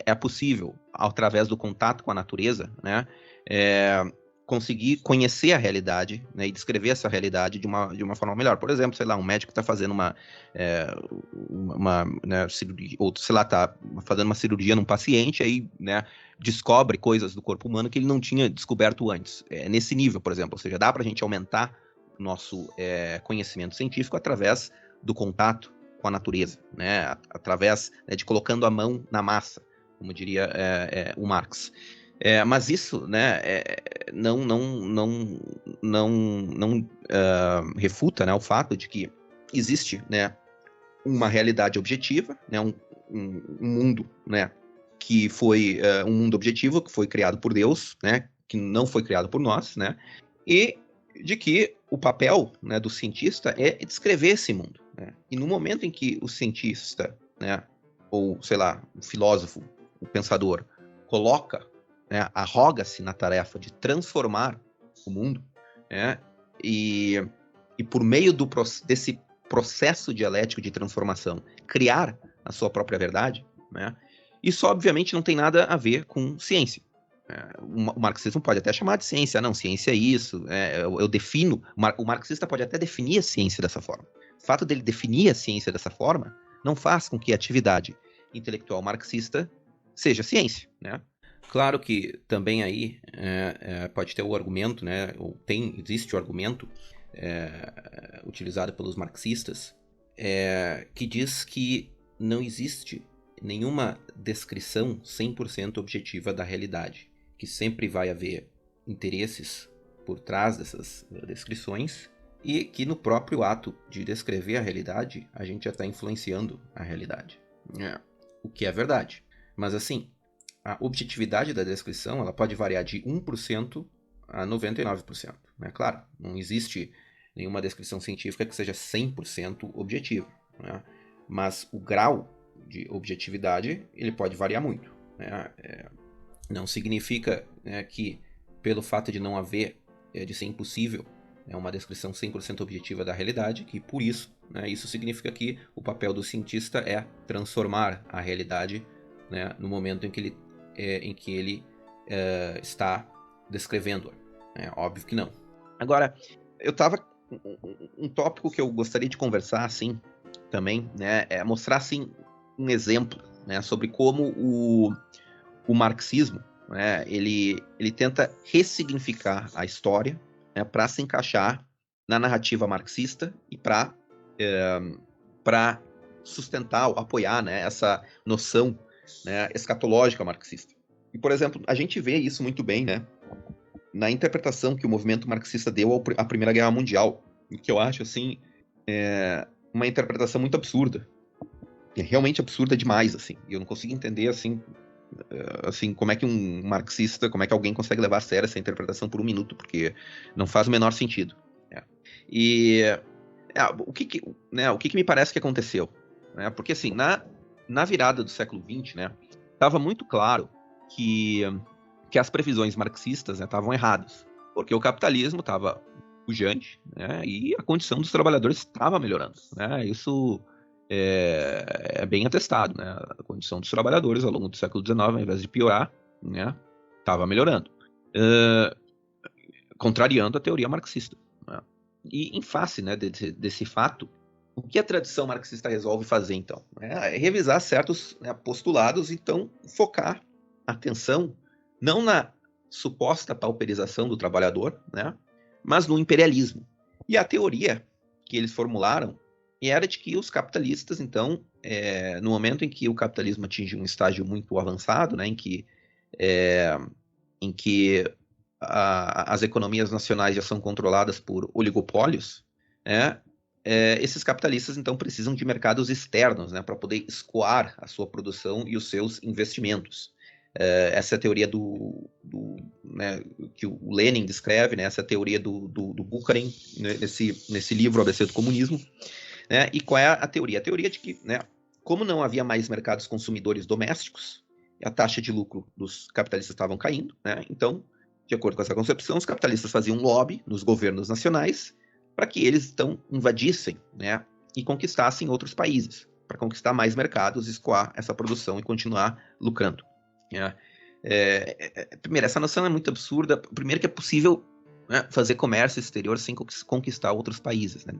é possível, através do contato com a natureza, né, conseguir conhecer a realidade, né, e descrever essa realidade de uma forma melhor. Por exemplo, sei lá, um médico está fazendo uma né, cirurgia, ou sei lá, está fazendo uma cirurgia num paciente, aí, né, descobre coisas do corpo humano que ele não tinha descoberto antes. Nesse nível, por exemplo, ou seja, dá para a gente aumentar o nosso conhecimento científico através do contato com a natureza, né, através, né, de colocando a mão na massa, como diria o Marx. Mas isso, né, não refuta, né, o fato de que existe, né, uma realidade objetiva, né, um mundo, né, que foi um mundo objetivo, que foi criado por Deus, né, que não foi criado por nós, né, e de que o papel, né, do cientista é descrever esse mundo, né? E no momento em que o cientista, né, ou, sei lá, o filósofo, o pensador, coloca, né, arroga-se na tarefa de transformar o mundo, né, e por meio desse processo dialético de transformação, criar a sua própria verdade, né, isso obviamente não tem nada a ver com ciência. O marxismo pode até chamar de ciência. Não, ciência é isso. Eu defino. O marxista pode até definir a ciência dessa forma. O fato dele definir a ciência dessa forma não faz com que a atividade intelectual marxista seja ciência, né? Claro que também aí pode ter o argumento, né? Ou existe o argumento utilizado pelos marxistas que diz que não existe nenhuma descrição 100% objetiva da realidade, que sempre vai haver interesses por trás dessas descrições e que no próprio ato de descrever a realidade, a gente já está influenciando a realidade. O que é verdade. Mas assim, a objetividade da descrição ela pode variar de 1% a 99%. Né? Claro, não existe nenhuma descrição científica que seja 100% objetiva. Né? Mas o grau de objetividade ele pode variar muito. Né? Não significa que pelo fato de não haver, de ser impossível uma descrição 100% objetiva da realidade, que por isso, isso significa que o papel do cientista é transformar a realidade, né, no momento em que ele está descrevendo-a. Óbvio que não. Agora, um tópico que eu gostaria de conversar assim, também, né, é mostrar assim, um exemplo, né, sobre como o marxismo, né, ele tenta ressignificar a história, né, para se encaixar na narrativa marxista e para sustentar, apoiar, né, essa noção, né, escatológica marxista. E, por exemplo, a gente vê isso muito bem, né, na interpretação que o movimento marxista deu à Primeira Guerra Mundial, que eu acho assim uma interpretação muito absurda. É realmente absurda demais, assim. E eu não consigo entender, assim, como é que um marxista, como é que alguém consegue levar a sério essa interpretação por um minuto, porque não faz o menor sentido. E o que me parece que aconteceu? Porque, assim, na virada do século XX, né, estava muito claro que as previsões marxistas estavam erradas, porque o capitalismo estava pujante, né, e a condição dos trabalhadores estava melhorando. Né, isso é bem atestado, né? A condição dos trabalhadores ao longo do século XIX, ao invés de piorar, né, estava melhorando, contrariando a teoria marxista. Né? E em face, né, desse fato, o que a tradição marxista resolve fazer, então? É revisar certos, né, postulados, então focar a atenção não na suposta pauperização do trabalhador, né, mas no imperialismo. E a teoria que eles formularam era de que os capitalistas, então, no momento em que o capitalismo atinge um estágio muito avançado, né, em que as economias nacionais já são controladas por oligopólios, esses capitalistas, então, precisam de mercados externos, né, para poder escoar a sua produção e os seus investimentos. Essa é a teoria né, que o Lenin descreve, né, essa é a teoria do Bukharin, né, nesse livro, O ABC do Comunismo. Né? E qual é a teoria? A teoria de que, né, como não havia mais mercados consumidores domésticos, a taxa de lucro dos capitalistas estavam caindo, né? Então, de acordo com essa concepção, os capitalistas faziam lobby nos governos nacionais para que eles, então, invadissem, né, e conquistassem outros países, para conquistar mais mercados, escoar essa produção e continuar lucrando. Né? Primeiro, essa noção é muito absurda. Primeiro que é possível, né, fazer comércio exterior sem conquistar outros países. Né?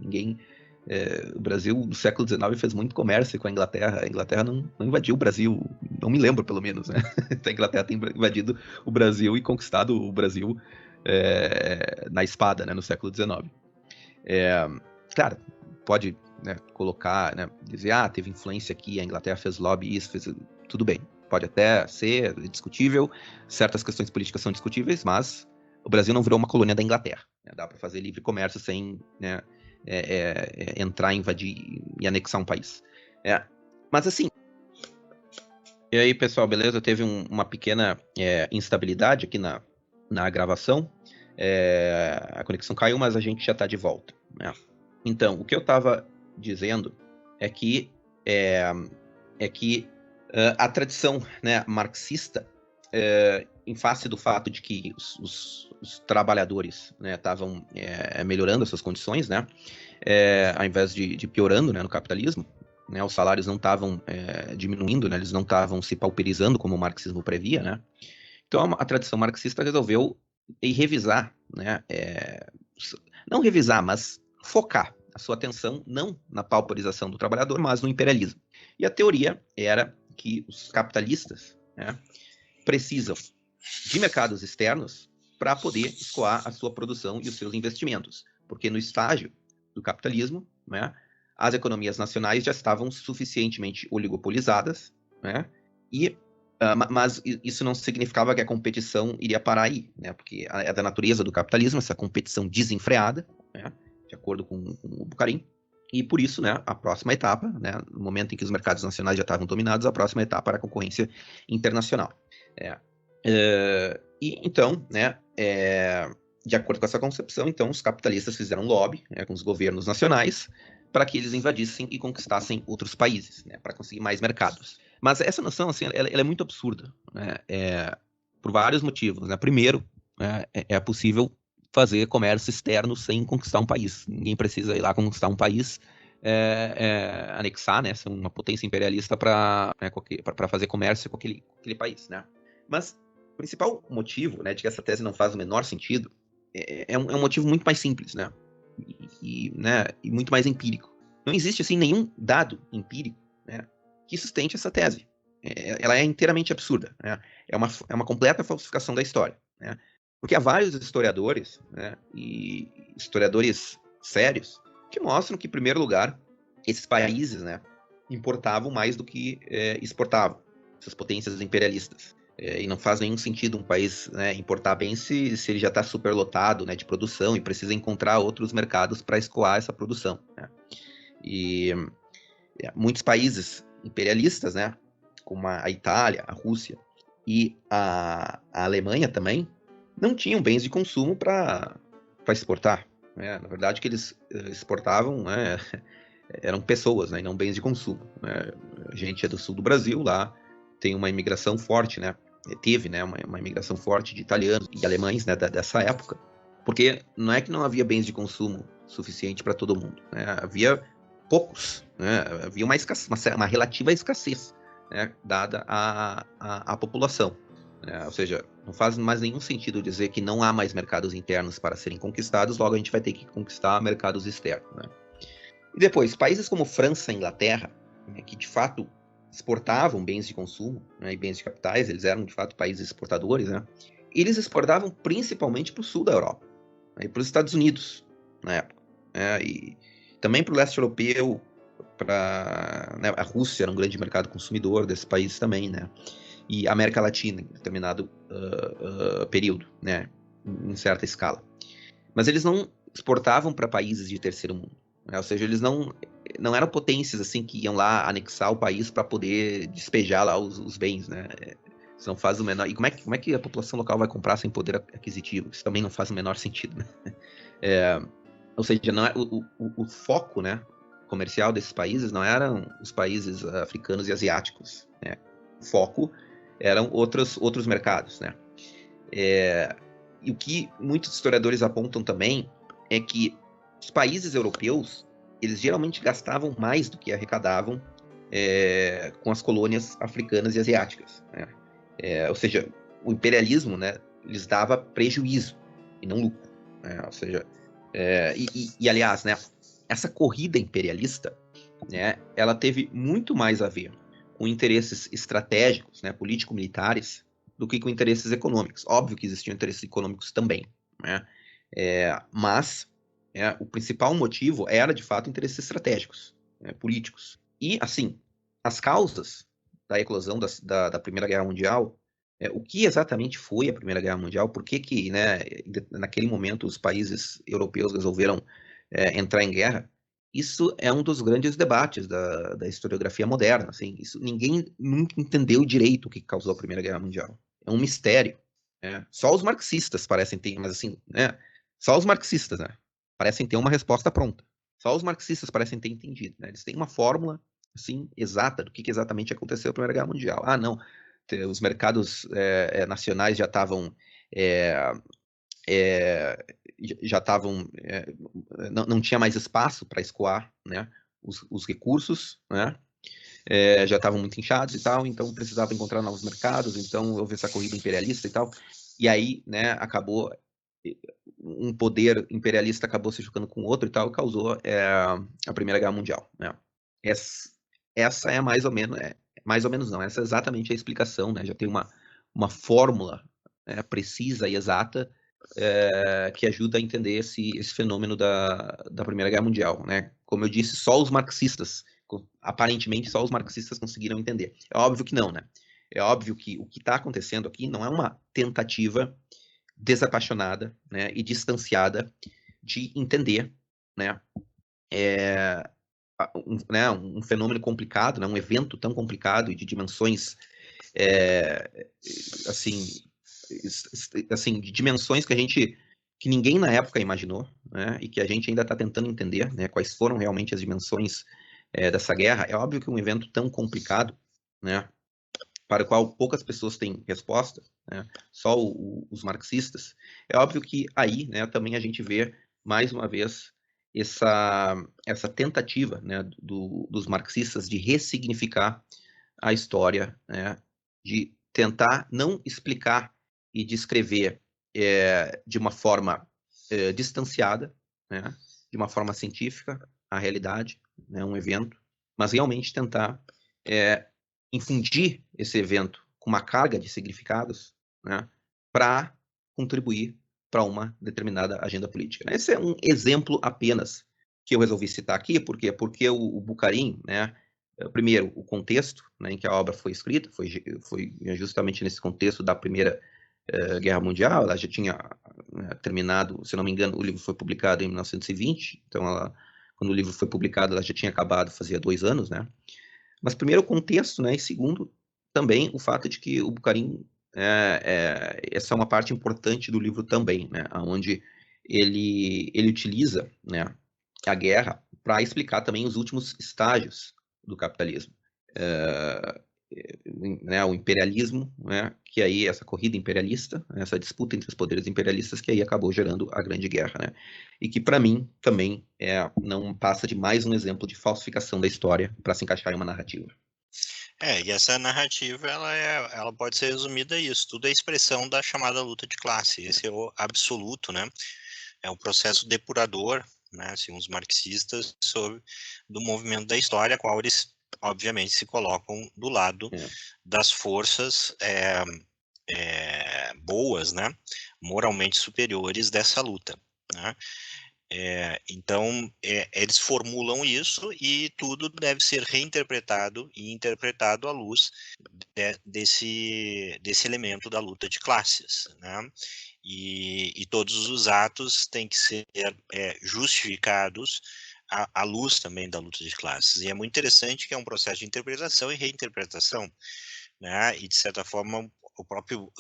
O Brasil, no século XIX, fez muito comércio com a Inglaterra. A Inglaterra não invadiu o Brasil, não me lembro, pelo menos. Né? A Inglaterra tem invadido o Brasil e conquistado o Brasil na espada, né, no século XIX. Claro, pode, né, colocar, né, dizer, teve influência aqui, a Inglaterra fez lobby, isso, tudo bem. Pode até ser discutível, certas questões políticas são discutíveis, mas o Brasil não virou uma colônia da Inglaterra. Né? Dá para fazer livre comércio sem, né, entrar, invadir e anexar um país. Mas assim, e aí, pessoal, beleza? Teve uma pequena instabilidade aqui na gravação. A conexão caiu, mas a gente já está de volta, né? Então, o que eu estava dizendo é que a tradição, né, marxista, em face do fato de que os trabalhadores, né, estavam melhorando as suas condições, né, ao invés de piorando, né, no capitalismo, né, os salários não estavam diminuindo, né, eles não estavam se pauperizando como o marxismo previa, né. Então a tradição marxista resolveu revisar, né, não revisar, mas focar a sua atenção não na pauperização do trabalhador, mas no imperialismo. E a teoria era que os capitalistas, né, precisam de mercados externos para poder escoar a sua produção e os seus investimentos, porque no estágio do capitalismo, né, as economias nacionais já estavam suficientemente oligopolizadas, né, mas isso não significava que a competição iria parar aí, né, porque é da natureza do capitalismo essa competição desenfreada, né, de acordo com o Bucarin, e por isso, né, a próxima etapa, né, no momento em que os mercados nacionais já estavam dominados, a próxima etapa era a concorrência internacional. E então, né, de acordo com essa concepção, então os capitalistas fizeram lobby, né, com os governos nacionais para que eles invadissem e conquistassem outros países, né, para conseguir mais mercados. Mas essa noção, assim, ela é muito absurda, né, por vários motivos. Né? Primeiro, é possível fazer comércio externo sem conquistar um país. Ninguém precisa ir lá conquistar um país, anexar, né, ser uma potência imperialista para fazer comércio com aquele país, né? Mas o principal motivo, né, de que essa tese não faz o menor sentido é um motivo muito mais simples, né? Né, e muito mais empírico. Não existe assim nenhum dado empírico, né, que sustente essa tese. Ela é inteiramente absurda, né? É uma completa falsificação da história, né? Porque há vários historiadores, né, e historiadores sérios que mostram que, em primeiro lugar, esses países, né, importavam mais do que exportavam, essas potências imperialistas. E não faz nenhum sentido um país, né, importar bem se ele já está superlotado, né, de produção e precisa encontrar outros mercados para escoar essa produção, né? E muitos países imperialistas, né, como a Itália, a Rússia e a Alemanha também, não tinham bens de consumo para exportar, né? Na verdade, o que eles exportavam, né, eram pessoas, né, e não bens de consumo, né? A gente é do sul do Brasil, lá tem uma imigração forte, né? Teve, né, uma imigração forte de italianos e alemães, né, dessa época, porque não é que não havia bens de consumo suficiente para todo mundo, né? Havia poucos, né? Havia uma relativa escassez, né, dada a população, né? Ou seja, não faz mais nenhum sentido dizer que não há mais mercados internos para serem conquistados, logo a gente vai ter que conquistar mercados externos, né? E depois, países como França e Inglaterra, né, que de fato exportavam bens de consumo, né, e bens de capitais, eles eram de fato países exportadores, né? Eles exportavam principalmente para o sul da Europa, né, e para os Estados Unidos na época, né, e também para o leste europeu, né, a Rússia era um grande mercado consumidor desse país também, né? E a América Latina em determinado período, né, em certa escala. Mas eles não exportavam para países de terceiro mundo, né? Ou seja, eles não eram potências assim que iam lá anexar o país para poder despejar lá os bens, né? Isso não faz o menor. E como é que a população local vai comprar sem poder aquisitivo? Isso também não faz o menor sentido, né? Ou seja, não é, o foco, né, comercial desses países não eram os países africanos e asiáticos, né? O foco eram outros mercados, né? E o que muitos historiadores apontam também é que os países europeus, eles geralmente gastavam mais do que arrecadavam com as colônias africanas e asiáticas, né? Ou seja, o imperialismo, né, lhes dava prejuízo e não lucro, né? Ou seja, aliás, né, essa corrida imperialista, né, ela teve muito mais a ver com interesses estratégicos, né, político-militares, do que com interesses econômicos. Óbvio que existiam interesses econômicos também, né? Mas o principal motivo era, de fato, interesses estratégicos, né, políticos. E, assim, as causas da eclosão da Primeira Guerra Mundial, o que exatamente foi a Primeira Guerra Mundial, por que né, naquele momento os países europeus resolveram entrar em guerra, isso é um dos grandes debates da historiografia moderna. Assim, ninguém nunca entendeu direito o que causou a Primeira Guerra Mundial. É um mistério. Só os marxistas parecem ter, mas assim, né? Só os marxistas, né? Parecem ter uma resposta pronta. Só os marxistas parecem ter entendido, né? Eles têm uma fórmula, assim, exata do que exatamente aconteceu na Primeira Guerra Mundial. Ah, não, os mercados nacionais já estavam é, já estavam não tinha mais espaço para escoar, né? Os recursos, né? Já estavam muito inchados e tal, então precisava encontrar novos mercados, então houve essa corrida imperialista e tal, e aí, né, acabou um poder imperialista acabou se chocando com outro e tal, e causou a Primeira Guerra Mundial, né? Essa é mais ou menos não, essa é exatamente a explicação, né? Já tem uma fórmula precisa e exata que ajuda a entender esse fenômeno da Primeira Guerra Mundial, né? Como eu disse, só os marxistas, aparentemente só os marxistas conseguiram entender. É óbvio que não, né? É óbvio que o que está acontecendo aqui não é uma tentativa desapaixonada, né, e distanciada de entender, né, um fenômeno complicado, né, um evento tão complicado e de dimensões assim, assim, de dimensões que ninguém na época imaginou, né, e que a gente ainda está tentando entender, né, quais foram realmente as dimensões dessa guerra. É óbvio que um evento tão complicado, né, para o qual poucas pessoas têm resposta, né, só os marxistas, é óbvio que aí, né, também a gente vê mais uma vez essa tentativa, né, dos marxistas de ressignificar a história, né, de tentar não explicar e descrever de uma forma distanciada, né, de uma forma científica, a realidade, né, um evento, mas realmente tentar infundir esse evento com uma carga de significados, né, para contribuir para uma determinada agenda política. Esse é um exemplo apenas que eu resolvi citar aqui, por quê? Porque o Bucarin, né, primeiro, o contexto, né, em que a obra foi escrita, foi justamente nesse contexto da Primeira Guerra Mundial. Ela já tinha terminado, se não me engano, o livro foi publicado em 1920, então quando o livro foi publicado, ela já tinha acabado, fazia 2 anos, né? Mas primeiro o contexto, né? E segundo, também o fato de que o Bucarin, essa é uma parte importante do livro também, né? Onde ele utiliza, né, a guerra para explicar também os últimos estágios do capitalismo. Né, o imperialismo, né, que aí essa corrida imperialista, essa disputa entre os poderes imperialistas, que aí acabou gerando a Grande Guerra, né, e que para mim também não passa de mais um exemplo de falsificação da história para se encaixar em uma narrativa. E essa narrativa ela pode ser resumida a isso, tudo é expressão da chamada luta de classe, esse é o absoluto, né? É um processo depurador, né, segundo os marxistas, do movimento da história, qual eles, obviamente, se colocam do lado das forças boas, né, moralmente superiores dessa luta, né? Então, eles formulam isso e tudo deve ser reinterpretado e interpretado à luz desse elemento da luta de classes, né? E todos os atos têm que ser justificados à luz também da luta de classes. E é muito interessante que é um processo de interpretação e reinterpretação, né? E, de certa forma, o próprio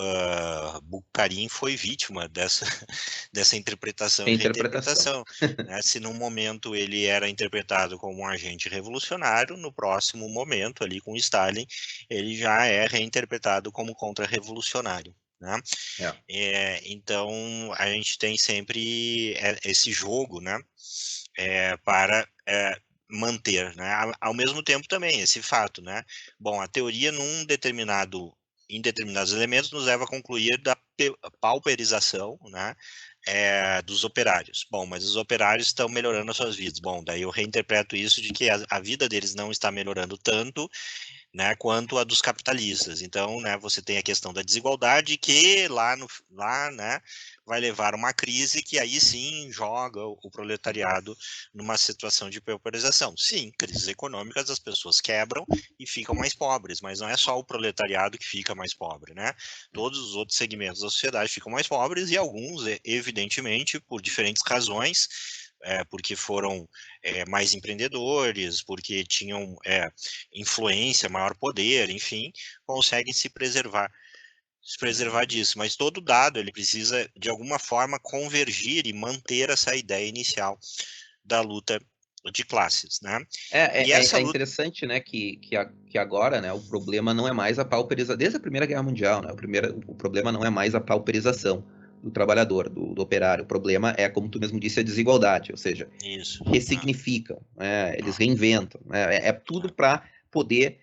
Bucarin foi vítima dessa interpretação e Interpretação. reinterpretação. Né? Se num momento ele era interpretado como um agente revolucionário, no próximo momento, ali com Stalin, ele já é reinterpretado como contra-revolucionário. Né? Então, a gente tem sempre esse jogo, né, para manter, né? Ao mesmo tempo também esse fato, né? Bom, a teoria em determinados elementos nos leva a concluir da pauperização, né, dos operários. Bom, mas os operários estão melhorando as suas vidas. Bom, daí eu reinterpreto isso de que a vida deles não está melhorando tanto, né, quanto a dos capitalistas. Então, né, você tem a questão da desigualdade que lá, né, vai levar a uma crise que aí sim joga o proletariado numa situação de pauperização. Sim, crises econômicas, as pessoas quebram e ficam mais pobres, mas não é só o proletariado que fica mais pobre, né? Todos os outros segmentos da sociedade ficam mais pobres e alguns, evidentemente, por diferentes razões, porque foram mais empreendedores, porque tinham influência, maior poder, enfim, conseguem se preservar se preservar disso, mas todo dado ele precisa de alguma forma convergir e manter essa ideia inicial da luta de classes, né? E essa É luta interessante, né, que agora, né, o problema não é mais a pauperização, desde a Primeira Guerra Mundial, né, o problema não é mais a pauperização do trabalhador, do operário, o problema é, como tu mesmo disse, a desigualdade, ou seja, isso, ressignificam, né, eles reinventam, né, é tudo é, para poder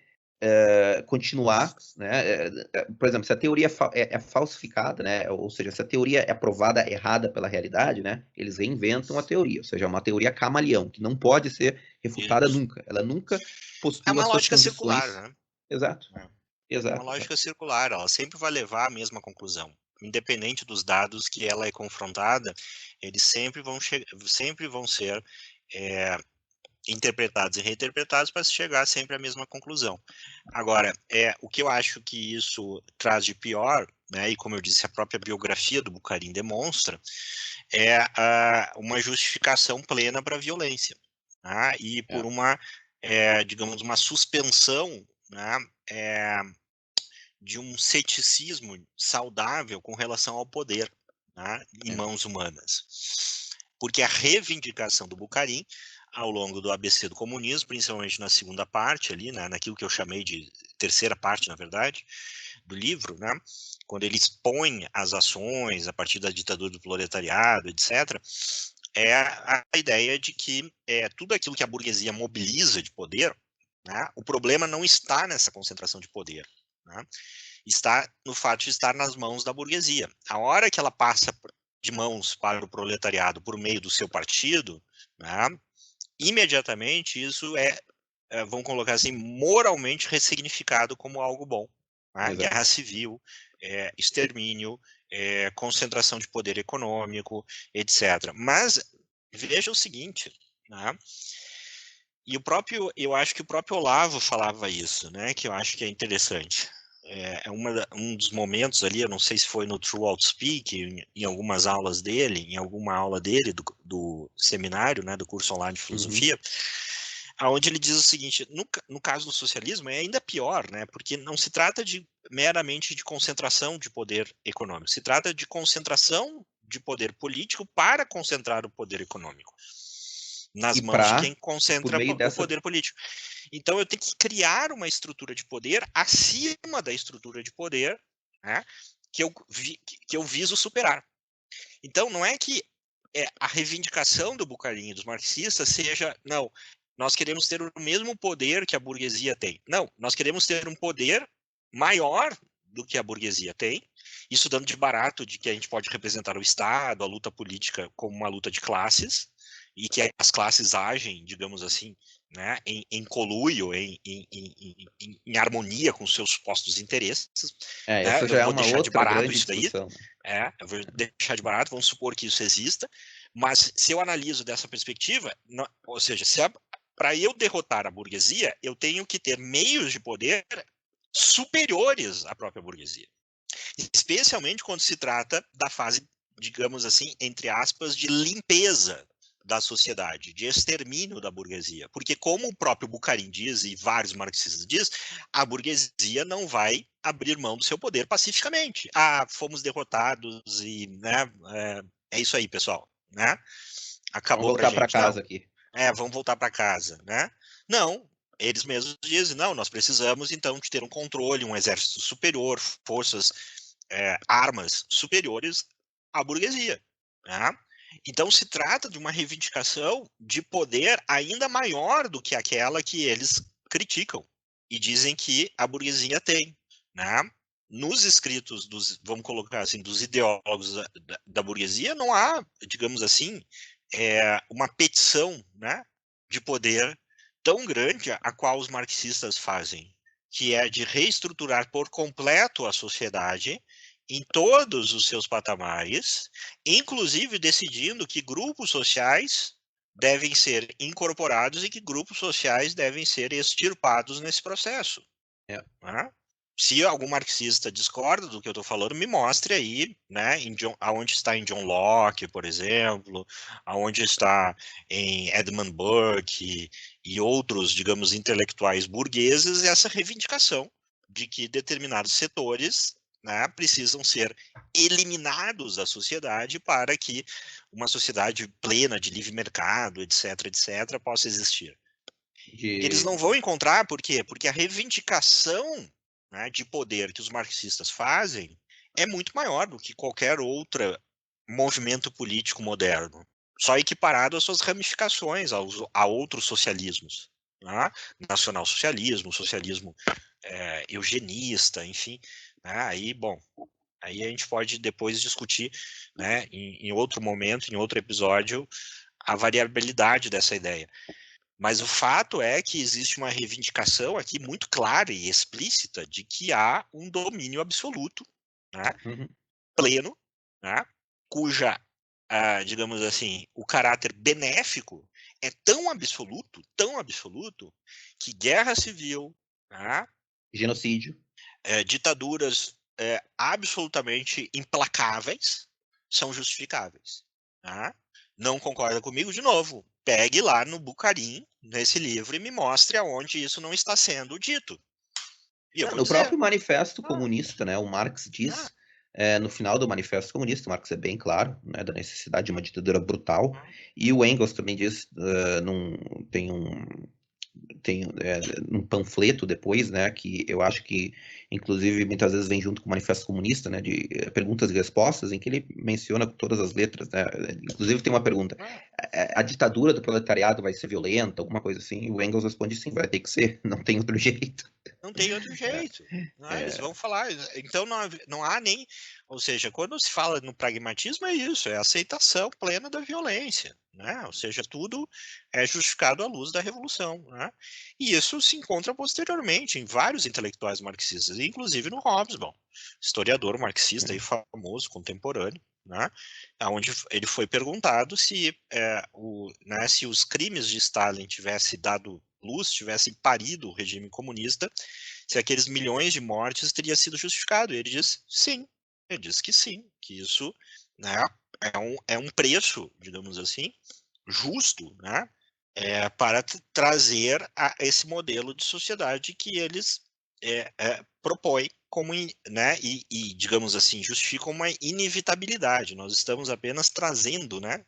continuar, né, por exemplo, se a teoria é falsificada, né, ou seja, se a teoria é provada errada pela realidade, né, eles reinventam a teoria, ou seja, é uma teoria camaleão, que não pode ser refutada isso. nunca, ela nunca É postula uma suas lógica circular, condições. né? Exato, É uma exato, exato. lógica circular, ela sempre vai levar à mesma conclusão. Independente dos dados que ela é confrontada, eles sempre vão ser é, interpretados e reinterpretados para se chegar sempre à mesma conclusão. Agora, o que eu acho que isso traz de pior, né, e como eu disse, a própria biografia do Bucarin demonstra, é uma justificação plena para a violência, né, e por É, uma, digamos, uma suspensão, né, é, de um ceticismo saudável com relação ao poder, né, em é. mãos humanas. Porque a reivindicação do Bucarin, ao longo do ABC do comunismo, principalmente na segunda parte ali, né, naquilo que eu chamei de terceira parte, na verdade, do livro, né, quando ele expõe as ações a partir da ditadura do proletariado, etc., é a ideia de que tudo aquilo que a burguesia mobiliza de poder, né, o problema não está nessa concentração de poder, né, está no fato de estar nas mãos da burguesia. A hora que ela passa de mãos para o proletariado por meio do seu partido, né, imediatamente isso vamos colocar assim, moralmente ressignificado como algo bom. Né? Exato. Guerra civil, extermínio, concentração de poder econômico, etc. Mas veja o seguinte, né? E eu acho que o próprio Olavo falava isso, né? Que eu acho que é interessante. Um dos momentos ali, eu não sei se foi no True Outspeak, em algumas aulas dele, em alguma aula dele do seminário, né, do curso online de Uhum. filosofia, aonde ele diz o seguinte: no caso do socialismo é ainda pior, né? Porque não se trata meramente de concentração de poder econômico, se trata de concentração de poder político para concentrar o poder econômico nas E mãos de quem por concentra meio o dessa. poder político. Então eu tenho que criar uma estrutura de poder acima da estrutura de poder, né, que eu viso superar. Então não é que a reivindicação do Bucarin e dos marxistas seja, não, nós queremos ter o mesmo poder que a burguesia tem. Não, nós queremos ter um poder maior do que a burguesia tem, isso dando de barato de que a gente pode representar o Estado, a luta política como uma luta de classes, e que as classes agem, digamos assim, né, em conluio, em harmonia com seus supostos interesses. Né? Essa Eu já é vou uma deixar de outra barato grande isso daí, discussão, né? eu vou deixar de barato, vamos supor que isso exista, mas se eu analiso dessa perspectiva, ou seja, para eu derrotar a burguesia, eu tenho que ter meios de poder superiores à própria burguesia. Especialmente quando se trata da fase, digamos assim, entre aspas, de limpeza da sociedade, de extermínio da burguesia. Porque, como o próprio Bucarin diz, e vários marxistas diz, a burguesia não vai abrir mão do seu poder pacificamente. Fomos derrotados e, né, é isso aí, pessoal, né? Vamos Acabou pra voltar para gente. Não, casa aqui. vamos voltar para casa, né? Não, eles mesmos dizem, não, nós precisamos então de ter um controle, um exército superior, forças, armas superiores à burguesia, né? Então se trata de uma reivindicação de poder ainda maior do que aquela que eles criticam e dizem que a burguesia tem, né? Nos escritos vamos colocar assim, dos ideólogos da burguesia, não há, digamos assim, uma petição, né, de poder tão grande a qual os marxistas fazem, que é de reestruturar por completo a sociedade em todos os seus patamares, inclusive decidindo que grupos sociais devem ser incorporados e que grupos sociais devem ser extirpados nesse processo. É. Né? Se algum marxista discorda do que eu estou falando, me mostre aí, né, aonde está em John Locke, por exemplo, aonde está em Edmund Burke e outros, digamos, intelectuais burgueses, essa reivindicação de que determinados setores né, precisam ser eliminados da sociedade para que uma sociedade plena de livre mercado, etc., etc., possa existir. Eles não vão encontrar, por quê? Porque a reivindicação, né, de poder que os marxistas fazem é muito maior do que qualquer outro movimento político moderno, só equiparado às suas ramificações a outros socialismos, né? Nacionalsocialismo, socialismo eugenista, enfim, né? Aí, bom, aí a gente pode depois discutir, né, em outro momento, em outro episódio, a variabilidade dessa ideia. Mas o fato é que existe uma reivindicação aqui muito clara e explícita de que há um domínio absoluto, né, pleno, né, cuja, digamos assim, o caráter benéfico é tão absoluto, que guerra civil, né, Genocídio. Ditaduras absolutamente implacáveis são justificáveis. Tá? Não concorda comigo? De novo, pegue lá no Bucarim, nesse livro, e me mostre aonde isso não está sendo dito. E eu vou No dizer. próprio Manifesto Comunista, né, o Marx Ah, diz, no final do Manifesto Comunista, o Marx é bem claro, né, da necessidade de uma ditadura brutal, e o Engels também diz, tem um panfleto depois, né, que eu acho que, inclusive, muitas vezes vem junto com o Manifesto Comunista, né, de perguntas e respostas, em que ele menciona com todas as letras, né, inclusive tem uma pergunta, a ditadura do proletariado vai ser violenta, alguma coisa assim, e o Engels responde sim, vai ter que ser, não tem outro jeito. Não tem outro jeito. Né? Eles vão falar. Então não há nem. Ou seja, quando se fala no pragmatismo, é isso, é a aceitação plena da violência. Né? Ou seja, tudo é justificado à luz da revolução. Né? E isso se encontra posteriormente em vários intelectuais marxistas, inclusive no Hobsbawm, historiador marxista e famoso, contemporâneo. Né? Onde ele foi perguntado se os crimes de Stalin tivessem dado luz, tivessem parido o regime comunista, se aqueles milhões de mortes teria sido justificado. E ele diz sim. Ele diz que sim, que isso, né, é um preço, digamos assim, justo, né, para trazer esse modelo de sociedade que eles propõem como, né, digamos assim, justificam uma inevitabilidade. Nós estamos apenas trazendo, né,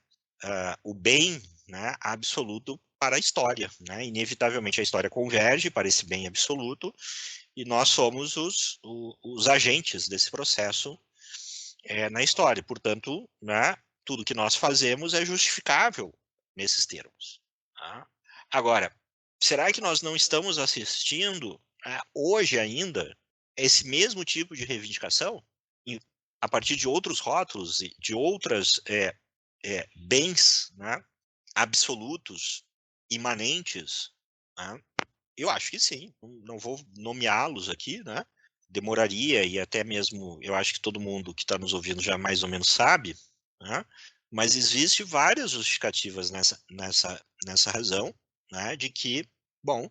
o bem, né, absoluto para a história, né? Inevitavelmente a história converge para esse bem absoluto e nós somos os agentes desse processo na história. Portanto, né, tudo que nós fazemos é justificável nesses termos. Tá? Agora, será que nós não estamos assistindo hoje ainda esse mesmo tipo de reivindicação a partir de outros rótulos, de outras bens, né, absolutos, imanentes? Né? Eu acho que sim. Não vou nomeá-los aqui, né? Demoraria e até mesmo, eu acho que todo mundo que está nos ouvindo já mais ou menos sabe, né? Mas existe várias justificativas nessa razão, né? De que, bom,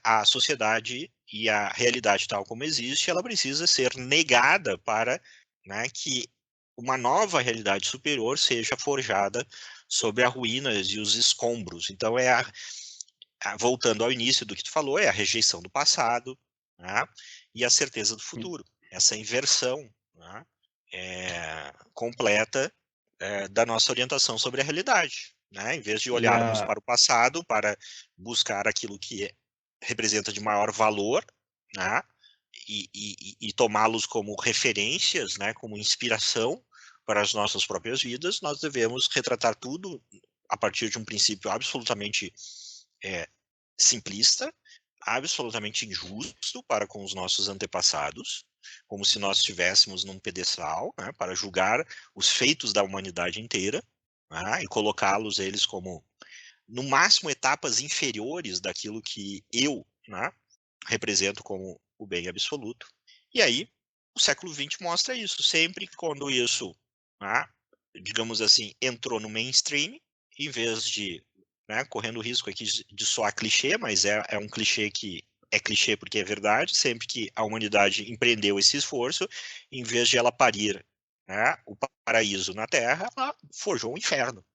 a sociedade e a realidade tal como existe, ela precisa ser negada para, né, que uma nova realidade superior seja forjada sobre as ruínas e os escombros. Então voltando ao início do que tu falou, é a rejeição do passado, né, e a certeza do futuro. Essa inversão, né, completa da nossa orientação sobre a realidade. Né, em vez de olharmos para o passado, para buscar aquilo que representa de maior valor, né, e tomá-los como referências, né, como inspiração para as nossas próprias vidas, nós devemos retratar tudo a partir de um princípio absolutamente simplista, absolutamente injusto para com os nossos antepassados, como se nós estivéssemos num pedestal, né, para julgar os feitos da humanidade inteira, né, e colocá-los eles como, no máximo, etapas inferiores daquilo que eu, né, represento como o bem absoluto. E aí, o século XX mostra isso. Sempre quando isso, né, digamos assim, entrou no mainstream, em vez de, né, correndo o risco aqui de soar clichê, mas é um clichê que é clichê porque é verdade, sempre que a humanidade empreendeu esse esforço, em vez de ela parir, né, o paraíso na Terra, ela forjou um inferno.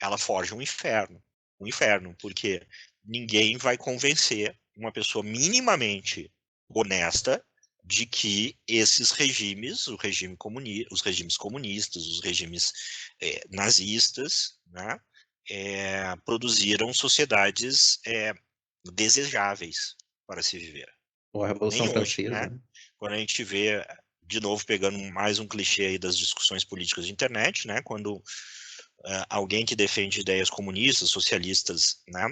Ela forja um inferno, porque ninguém vai convencer uma pessoa minimamente honesta, de que esses regimes, os regimes comunistas, os regimes nazistas, né, produziram sociedades desejáveis para se viver. Ou a Nem Revolução hoje, Francesa, né? né? Quando a gente vê, de novo, pegando mais um clichê aí das discussões políticas de internet, né? Quando alguém que defende ideias comunistas, socialistas, né,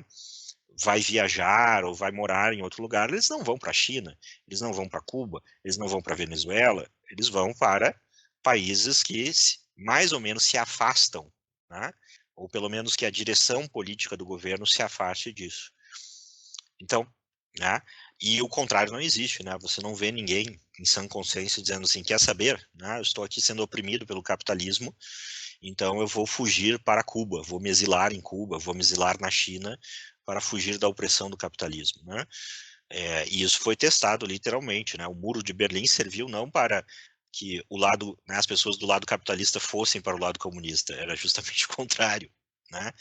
vai viajar ou vai morar em outro lugar, eles não vão para a China, eles não vão para Cuba, eles não vão para a Venezuela, eles vão para países que mais ou menos se afastam, né? Ou pelo menos que a direção política do governo se afaste disso. Então, né? E o contrário não existe, né? Você não vê ninguém em sã consciência dizendo assim, quer saber, né? Eu estou aqui sendo oprimido pelo capitalismo, então eu vou fugir para Cuba, vou me exilar em Cuba, vou me exilar na China para fugir da opressão do capitalismo, né? E isso foi testado literalmente, né? O Muro de Berlim serviu não para que o lado, né, as pessoas do lado capitalista fossem para o lado comunista, era justamente o contrário, né?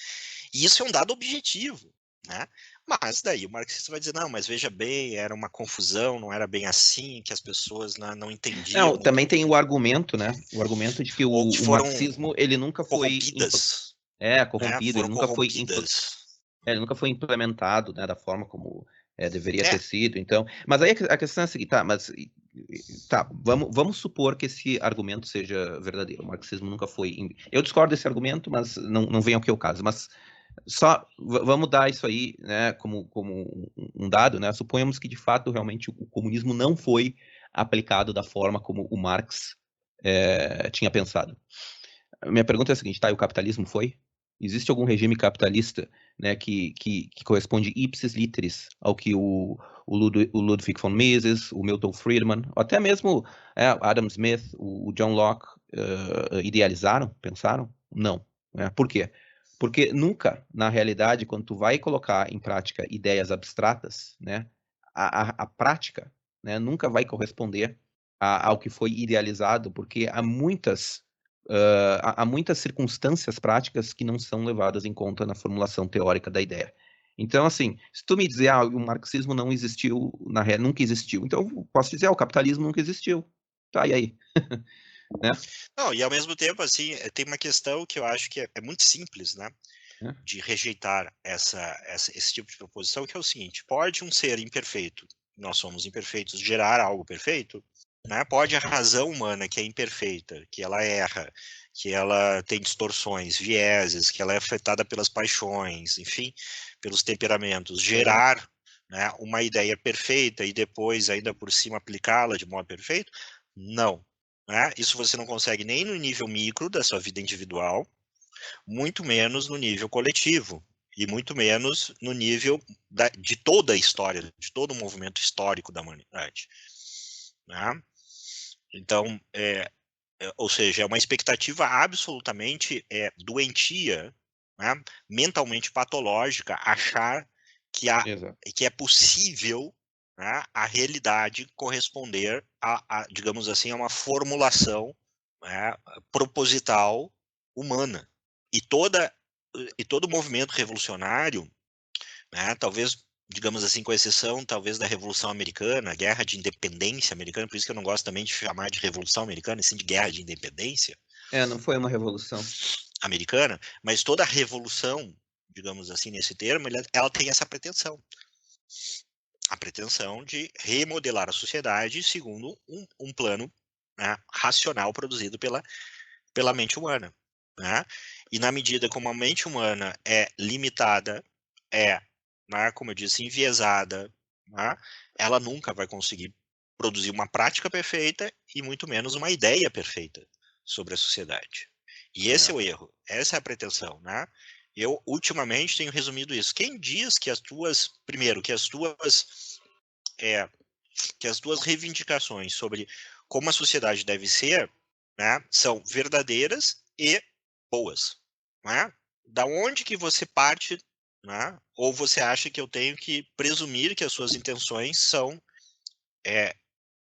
E isso é um dado objetivo, né? Mas daí o marxista vai dizer, não, mas veja bem, era uma confusão, não era bem assim, que as pessoas não entendiam Não, muito também tem bem, o argumento, né? O argumento de que ou que o foram marxismo ele nunca foi corrompidas, né? corrompido, Foram corrompidas. ele nunca foi implementado, né, da forma como deveria É, ter sido. Então, mas aí a questão é a seguinte, tá? Mas tá, vamos supor que esse argumento seja verdadeiro. O marxismo nunca foi. Eu discordo desse argumento, mas não vem ao que é o caso. Mas só vamos dar isso aí, né, como um dado, né? Suponhamos que de fato realmente o comunismo não foi aplicado da forma como o Marx tinha pensado. A minha pergunta é a seguinte, tá? E o capitalismo foi? Existe algum regime capitalista, né, que corresponde ipsis literis ao que o Ludwig von Mises, o Milton Friedman, ou até mesmo Adam Smith, o John Locke idealizaram, pensaram? Não. Né? Por quê? Porque nunca, na realidade, quando tu vai colocar em prática ideias abstratas, né, a prática, né, nunca vai corresponder ao que foi idealizado, porque há muitas circunstâncias práticas que não são levadas em conta na formulação teórica da ideia. Então, assim, se tu me dizer, o marxismo não existiu, nunca existiu, então eu posso dizer, o capitalismo nunca existiu. Tá, e aí? Né? não, e ao mesmo tempo, assim, tem uma questão que eu acho que é muito simples, né? Né? De rejeitar esse tipo de proposição, que é o seguinte: pode um ser imperfeito, nós somos imperfeitos, gerar algo perfeito? Né? Pode a razão humana, que é imperfeita, que ela erra, que ela tem distorções, vieses, que ela é afetada pelas paixões, enfim, pelos temperamentos, Exato. gerar, né, uma ideia perfeita e depois, ainda por cima, aplicá-la de modo perfeito? Não. Né? Isso você não consegue nem no nível micro da sua vida individual, muito menos no nível coletivo, e muito menos no nível de toda a história, de todo o movimento histórico da humanidade. Né? Então, ou seja, é uma expectativa absolutamente doentia, né? Mentalmente patológica, achar Exato. que é possível, né, a realidade corresponder digamos assim, a uma formulação, né, proposital humana. E, toda, e todo movimento revolucionário, né, talvez, digamos assim, com exceção talvez da Revolução Americana, a Guerra de Independência Americana, por isso que eu não gosto também de chamar de Revolução Americana, e sim de Guerra de Independência Não foi uma revolução. Americana, mas toda a revolução, digamos assim, nesse termo, ela tem essa pretensão. A pretensão de remodelar a sociedade segundo um plano, né, racional produzido pela mente humana. Né? E na medida como a mente humana é limitada, né, como eu disse, enviesada, né, ela nunca vai conseguir produzir uma prática perfeita e muito menos uma ideia perfeita sobre a sociedade. E esse É. é o erro, essa é a pretensão, né? Eu ultimamente tenho resumido isso. Quem diz que primeiro, é, que as tuas reivindicações sobre como a sociedade deve ser, né, são verdadeiras e boas, né? Da onde que você parte, né? Ou você acha que eu tenho que presumir que as suas intenções são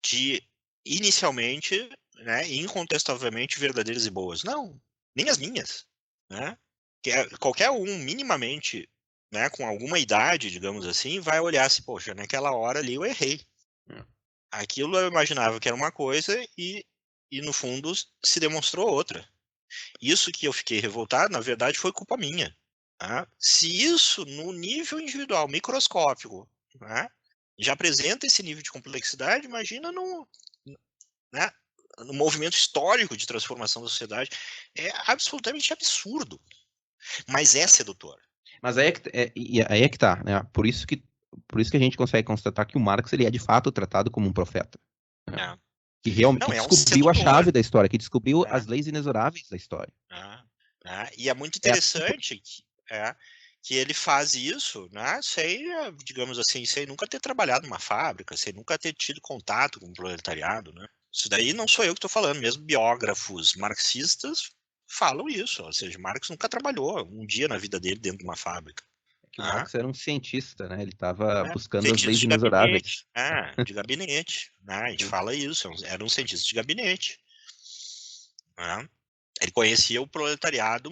de inicialmente, né, incontestavelmente verdadeiras e boas? Não, nem as minhas, né? Qualquer um minimamente, né, com alguma idade, digamos assim, vai olhar assim, poxa, naquela hora ali eu errei. Aquilo eu imaginava que era uma coisa e no fundo se demonstrou outra. Isso que eu fiquei revoltado, na verdade, foi culpa minha. Tá? Se isso, no nível individual, microscópico, né, já apresenta esse nível de complexidade, imagina né, no movimento histórico de transformação da sociedade. É absolutamente absurdo, mas é sedutor. Mas aí é que tá, né? Por isso que a gente consegue constatar que o Marx ele é de fato tratado como um profeta, né? É. Que realmente Não, que é um descobriu a sedutor. chave da história, que descobriu Né? as leis inexoráveis da história. E é muito É, interessante que ele faz isso, né, sem, digamos assim, sem nunca ter trabalhado numa fábrica, sem nunca ter tido contato com o proletariado, né? Isso daí não sou eu que estou falando, mesmo biógrafos marxistas falam isso, ou seja, Marx nunca trabalhou um dia na vida dele dentro de uma fábrica. que o Né? Marx era um cientista, né? Ele estava buscando as Cientista leis de inexoráveis. gabinete, de gabinete, né? A gente fala isso, era um cientista de gabinete. Né? Ele conhecia o proletariado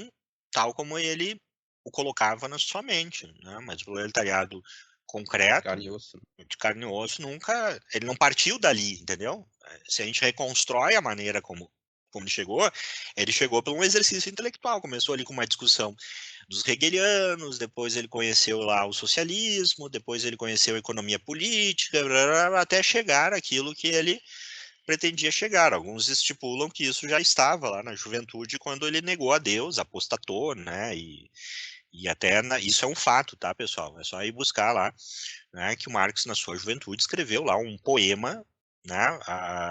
tal como ele o colocava na sua mente, né? Mas o proletariado concreto, Carne e osso. de carne e osso, nunca, ele não partiu dali, entendeu? Se a gente reconstrói a maneira como ele chegou por um exercício intelectual, começou ali com uma discussão dos hegelianos, depois ele conheceu lá o socialismo, depois ele conheceu a economia política, blá, blá, blá, até chegar aquilo que ele pretendia chegar. Alguns estipulam que isso já estava lá na juventude quando ele negou a Deus, apostatou, né? E até isso é um fato, tá, pessoal? É só ir buscar lá, né? Que o Marx na sua juventude escreveu lá um poema, né?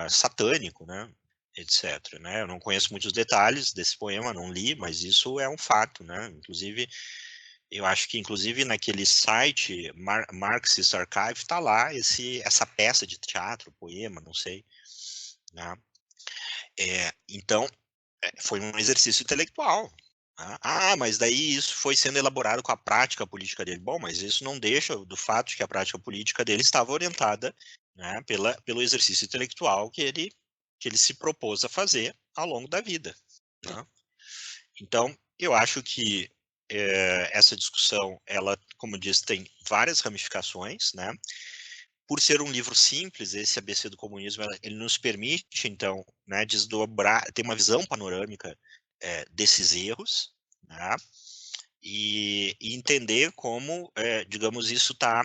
Satânico, né? Etc. Né? Eu não conheço muitos detalhes desse poema, não li, mas isso é um fato, né? Inclusive eu acho que, inclusive, naquele site Marxist Archive está lá essa peça de teatro, poema, não sei. Né? Então, foi um exercício intelectual. Né? Mas daí isso foi sendo elaborado com a prática política dele. Bom, mas isso não deixa do fato de que a prática política dele estava orientada, né, pelo exercício intelectual que ele se propôs a fazer ao longo da vida. Né? Então, eu acho que essa discussão, ela, como diz, tem várias ramificações, né? Por ser um livro simples, esse ABC do comunismo, ele nos permite, então, né, desdobrar, ter uma visão panorâmica desses erros, né, e entender como, digamos, isso está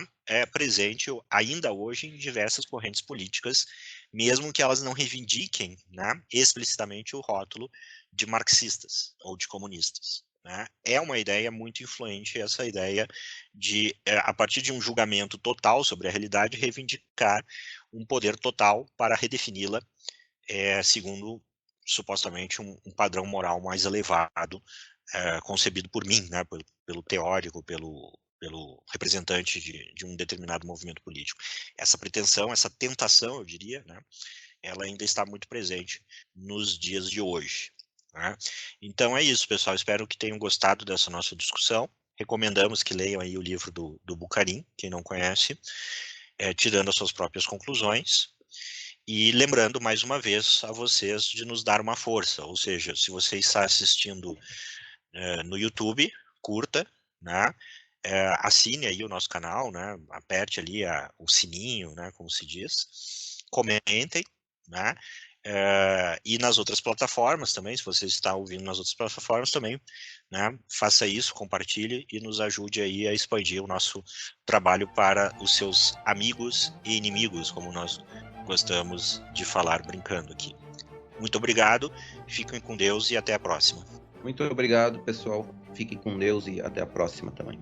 presente ainda hoje em diversas correntes políticas, mesmo que elas não reivindiquem, né, explicitamente o rótulo de marxistas ou de comunistas. Né? É uma ideia muito influente, essa ideia de, a partir de um julgamento total sobre a realidade, reivindicar um poder total para redefini-la segundo, supostamente, um padrão moral mais elevado, concebido por mim, né, pelo teórico, pelo representante de um determinado movimento político. Essa pretensão, essa tentação, eu diria, né, ela ainda está muito presente nos dias de hoje. Né? Então é isso, pessoal. Espero que tenham gostado dessa nossa discussão. Recomendamos que leiam aí o livro do Bucarin, quem não conhece, tirando as suas próprias conclusões. E lembrando mais uma vez a vocês de nos dar uma força, ou seja, se você está assistindo no YouTube, curta, né? Assine aí o nosso canal, né? Aperte ali o sininho, né? Como se diz, comentem, né? E nas outras plataformas também, se você está ouvindo nas outras plataformas também, né? Faça isso, compartilhe e nos ajude aí a expandir o nosso trabalho para os seus amigos e inimigos, como nós gostamos de falar brincando aqui. Muito obrigado, fiquem com Deus e até a próxima. Muito obrigado, pessoal. Fiquem com Deus e até a próxima também.